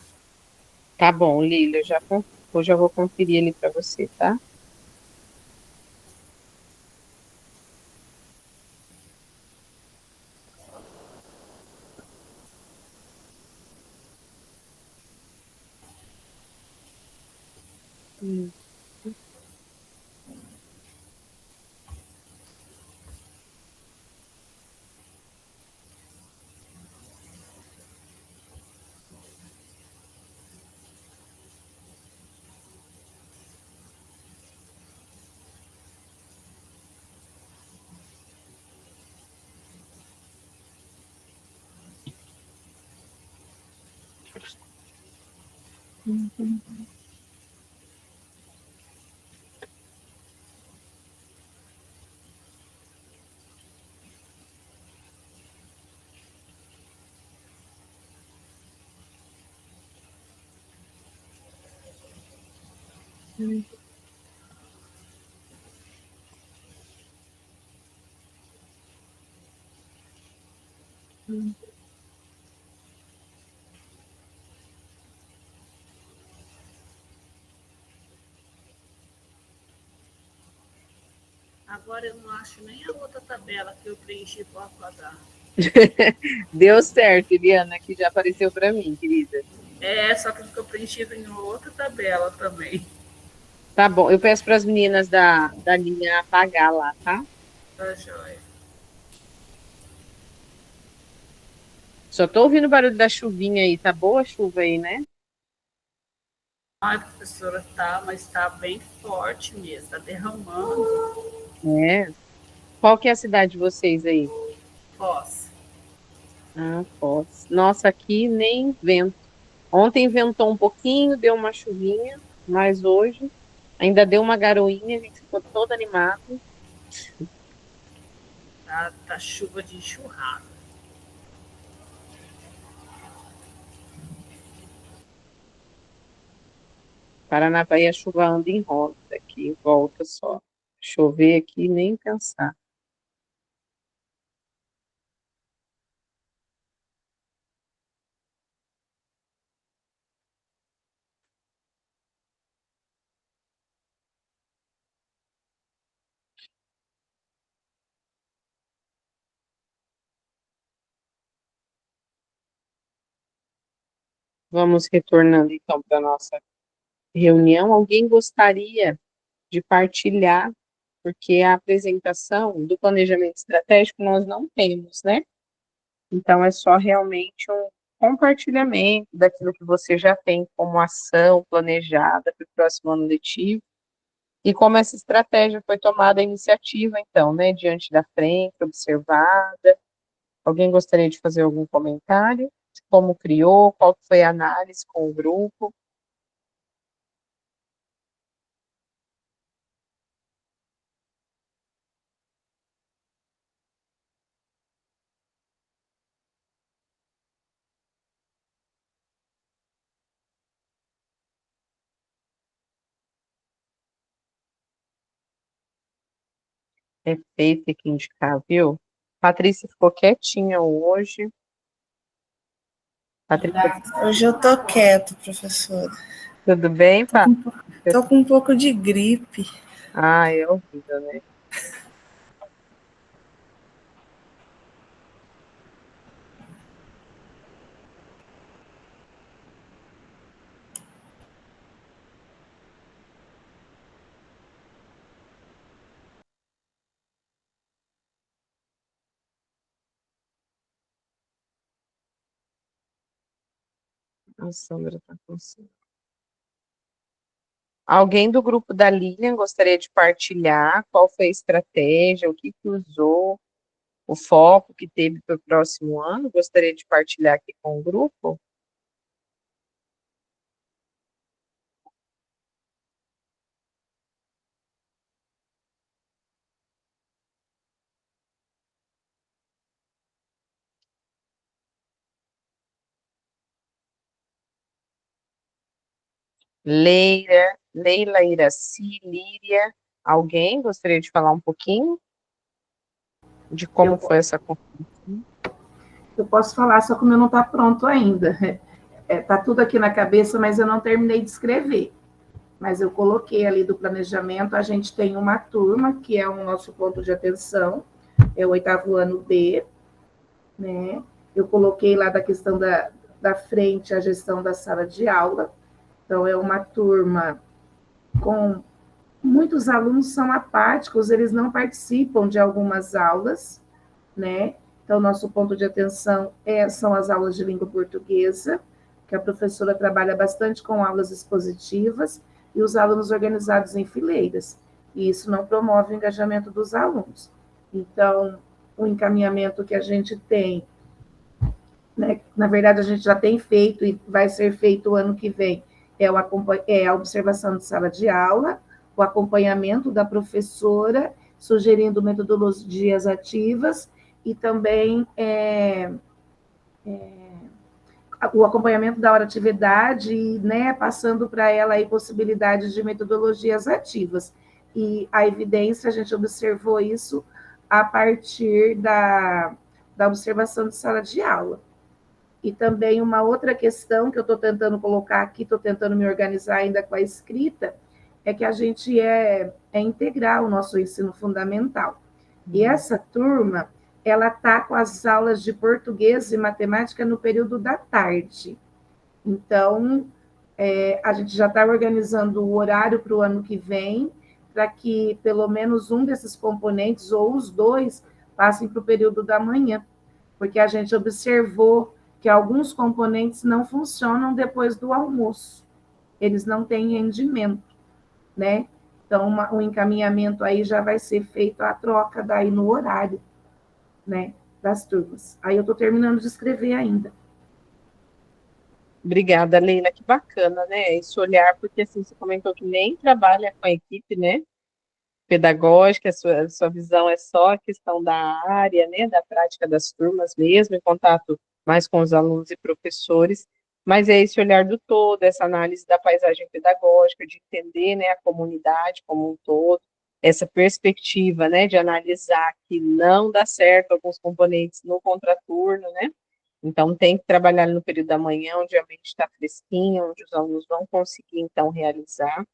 Tá bom, Lília, eu já vou conferir ali para você, tá? Agora eu não acho nem a outra tabela que eu preenchi para apagar. Deu certo, Eliana, que já apareceu para mim, querida. Só que eu preenchi em outra tabela também. Tá bom, eu peço para as meninas da linha apagar lá, tá? Tá joia. Só tô ouvindo o barulho da chuvinha aí, tá boa a chuva aí, né? Ai, professora, tá, mas tá bem forte mesmo, tá derramando. É. Qual que é a cidade de vocês aí? Foz. Ah, Foz. Nossa, aqui nem vento. Ontem ventou um pouquinho, deu uma chuvinha, mas hoje ainda deu uma garoinha, a gente ficou todo animado. Tá chuva de enxurrada. Paranavaí a chuva anda em roda aqui, volta só. Chover aqui, nem pensar. Vamos retornando então para a nossa reunião. Alguém gostaria de partilhar, porque a apresentação do planejamento estratégico nós não temos, né? Então é só realmente um compartilhamento daquilo que você já tem como ação planejada para o próximo ano letivo. E como essa estratégia foi tomada a iniciativa, então, né, diante da frente, observada. Alguém gostaria de fazer algum comentário? Como criou, qual foi a análise com o grupo? Perfeito, tem que indicar, viu? Patrícia ficou quietinha hoje. Patrícia, Hoje eu tô quieta, professora. tudo bem, Pá? Tô com um pouco de gripe. Ah, é horrível, né? A Sandra tá com sono. Alguém do grupo da Lilian gostaria de partilhar qual foi a estratégia, o que que usou, o foco que teve para o próximo ano? Gostaria de partilhar aqui com o grupo? Leila, Iraci, Líria, alguém gostaria de falar um pouquinho de como foi essa construção? Eu posso falar, só que o meu não está pronto ainda. Está tudo aqui na cabeça, mas eu não terminei de escrever. Mas eu coloquei ali do planejamento, a gente tem uma turma, que é o nosso ponto de atenção, é o 8º ano B, né? Eu coloquei lá da questão da frente a gestão da sala de aula. Então, é uma turma com muitos alunos são apáticos, eles não participam de algumas aulas, né? Então, nosso ponto de atenção são as aulas de língua portuguesa, que a professora trabalha bastante com aulas expositivas e os alunos organizados em fileiras. E isso não promove o engajamento dos alunos. Então, o encaminhamento que a gente tem, né, na verdade, a gente já tem feito e vai ser feito o ano que vem, é a observação de sala de aula, o acompanhamento da professora, sugerindo metodologias ativas e também o acompanhamento da hora atividade, né, passando para ela aí possibilidades de metodologias ativas. E a evidência, a gente observou isso a partir da observação de sala de aula. E também uma outra questão que eu estou tentando colocar aqui, estou tentando me organizar ainda com a escrita, é que a gente é integrar o nosso ensino fundamental. E essa turma, ela está com as aulas de português e matemática no período da tarde. Então, a gente já está organizando o horário para o ano que vem, para que pelo menos um desses componentes, ou os dois, passem para o período da manhã, porque a gente observou que alguns componentes não funcionam depois do almoço, eles não têm rendimento, né? Então, o encaminhamento aí já vai ser feito a troca daí no horário, né, das turmas. Aí eu estou terminando de escrever ainda. Obrigada, Leila, que bacana, né? Esse olhar, porque assim, você comentou que nem trabalha com a equipe, né? Pedagógica, a sua visão é só a questão da área, né, da prática das turmas mesmo, em contato mais com os alunos e professores, mas é esse olhar do todo, essa análise da paisagem pedagógica, de entender, né, a comunidade como um todo, essa perspectiva, né, de analisar que não dá certo alguns componentes no contraturno, né, então tem que trabalhar no período da manhã, onde a mente está fresquinha, onde os alunos vão conseguir, então, realizar.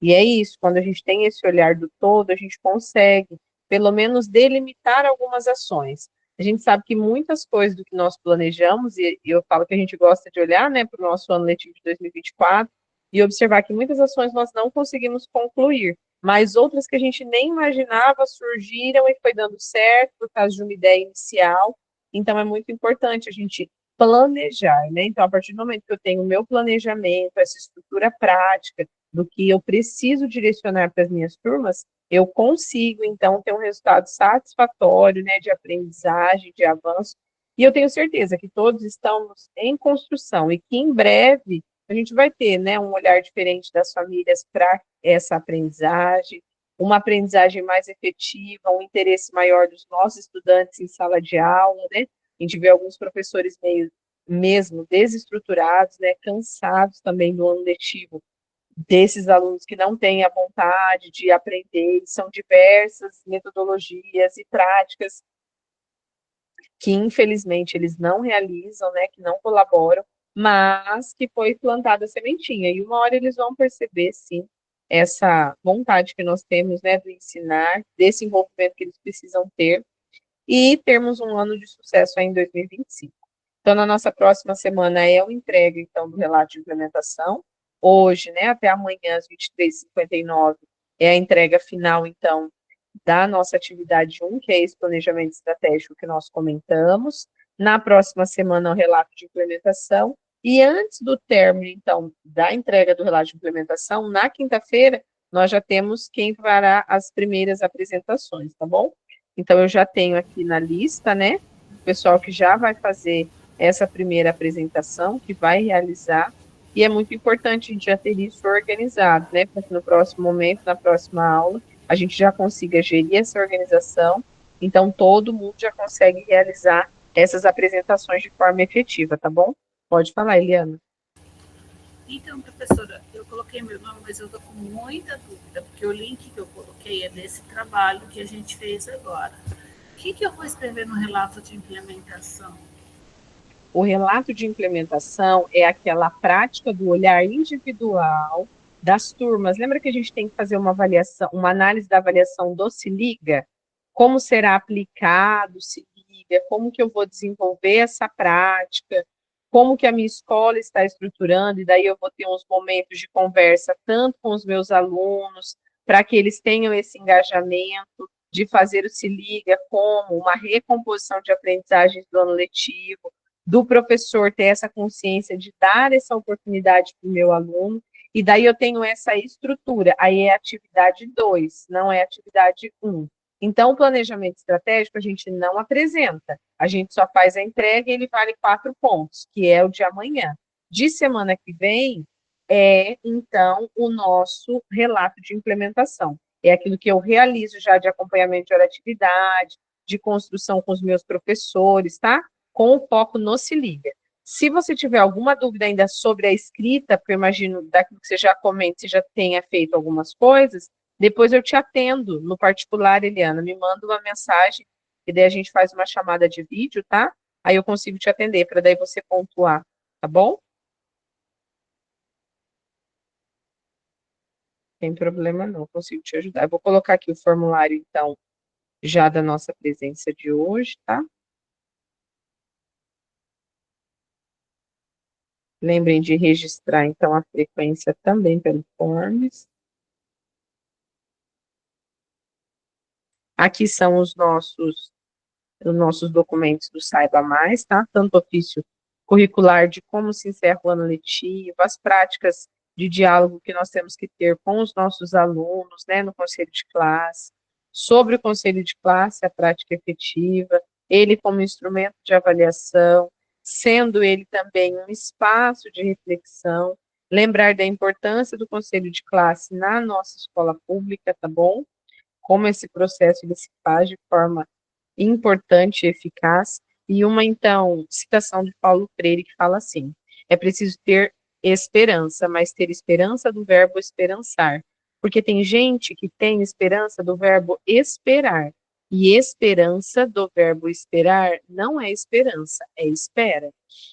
E é isso, quando a gente tem esse olhar do todo, a gente consegue, pelo menos, delimitar algumas ações. A gente sabe que muitas coisas do que nós planejamos, e eu falo que a gente gosta de olhar, né, para o nosso ano letivo de 2024, e observar que muitas ações nós não conseguimos concluir, mas outras que a gente nem imaginava surgiram e foi dando certo por causa de uma ideia inicial. Então, é muito importante a gente planejar, né? Então, a partir do momento que eu tenho o meu planejamento, essa estrutura prática, do que eu preciso direcionar para as minhas turmas, eu consigo, então, ter um resultado satisfatório, né, de aprendizagem, de avanço, e eu tenho certeza que todos estamos em construção, e que em breve a gente vai ter, né, um olhar diferente das famílias para essa aprendizagem, uma aprendizagem mais efetiva, um interesse maior dos nossos estudantes em sala de aula, né, a gente vê alguns professores mesmo desestruturados, né, cansados também do ano letivo, desses alunos que não têm a vontade de aprender, são diversas metodologias e práticas que, infelizmente, eles não realizam, né, que não colaboram, mas que foi plantada a sementinha, e uma hora eles vão perceber, sim, essa vontade que nós temos, né, do ensinar, desse envolvimento que eles precisam ter, e termos um ano de sucesso aí em 2025. Então, na nossa próxima semana é o entrega, então, do relato de implementação. Hoje, né, até amanhã, às 23h59, é a entrega final, então, da nossa atividade 1, que é esse planejamento estratégico que nós comentamos. Na próxima semana, o relato de implementação. E antes do término, então, da entrega do relato de implementação, na quinta-feira, nós já temos quem fará as primeiras apresentações, tá bom? Então, eu já tenho aqui na lista, né, o pessoal que já vai fazer essa primeira apresentação, que vai realizar, e é muito importante a gente já ter isso organizado, né, para que no próximo momento, na próxima aula, a gente já consiga gerir essa organização, então todo mundo já consegue realizar essas apresentações de forma efetiva, tá bom? Pode falar, Eliana. Então, professora, eu coloquei meu nome, mas eu estou com muita dúvida, porque o link que eu coloquei é desse trabalho que a gente fez agora. O que eu vou escrever no relato de implementação? O relato de implementação é aquela prática do olhar individual das turmas. Lembra que a gente tem que fazer uma avaliação, uma análise da avaliação do Se Liga? Como será aplicado o Se Liga? Como que eu vou desenvolver essa prática? Como que a minha escola está estruturando? E daí eu vou ter uns momentos de conversa tanto com os meus alunos, para que eles tenham esse engajamento de fazer o Se Liga como uma recomposição de aprendizagens do ano letivo, do professor ter essa consciência de dar essa oportunidade para o meu aluno, e daí eu tenho essa estrutura, aí é atividade 2, não é atividade 1. Então, o planejamento estratégico a gente não apresenta, a gente só faz a entrega e ele vale 4 pontos, que é o de amanhã. De semana que vem, então, o nosso relato de implementação. É aquilo que eu realizo já de acompanhamento de atividade, de construção com os meus professores, tá? Com o foco no Se Liga. Se você tiver alguma dúvida ainda sobre a escrita, porque eu imagino daquilo que você já comenta, você já tenha feito algumas coisas, depois eu te atendo no particular, Eliana, me manda uma mensagem, e daí a gente faz uma chamada de vídeo, tá? Aí eu consigo te atender, para daí você pontuar, tá bom? Sem problema não, consigo te ajudar. Eu vou colocar aqui o formulário, então, já da nossa presença de hoje, tá? Lembrem de registrar, então, a frequência também pelo Forms. Aqui são os nossos documentos do Saiba Mais, tá? Tanto ofício curricular de como se encerra o ano letivo, as práticas de diálogo que nós temos que ter com os nossos alunos, né, no conselho de classe, sobre o conselho de classe, a prática efetiva, ele como instrumento de avaliação, sendo ele também um espaço de reflexão, lembrar da importância do conselho de classe na nossa escola pública, tá bom? Como esse processo ele se faz de forma importante e eficaz, e uma, então, citação de Paulo Freire que fala assim: é preciso ter esperança, mas ter esperança do verbo esperançar, porque tem gente que tem esperança do verbo esperar, e esperança do verbo esperar não é esperança, é espera.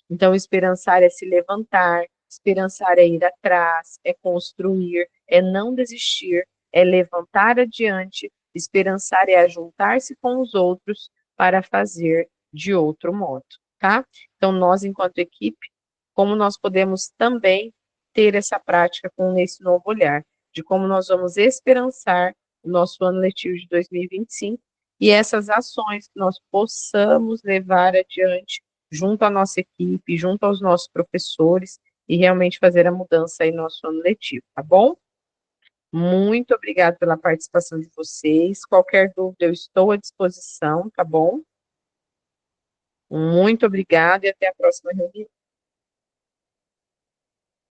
Então, esperançar é se levantar, esperançar é ir atrás, é construir, é não desistir, é levantar adiante, esperançar é ajuntar-se com os outros para fazer de outro modo, tá? Então, nós, enquanto equipe, como nós podemos também ter essa prática com esse novo olhar, de como nós vamos esperançar o nosso ano letivo de 2025 e essas ações que nós possamos levar adiante junto à nossa equipe, junto aos nossos professores e realmente fazer a mudança aí no nosso ano letivo, tá bom? Muito obrigada pela participação de vocês. Qualquer dúvida, eu estou à disposição, tá bom? Muito obrigada e até a próxima reunião.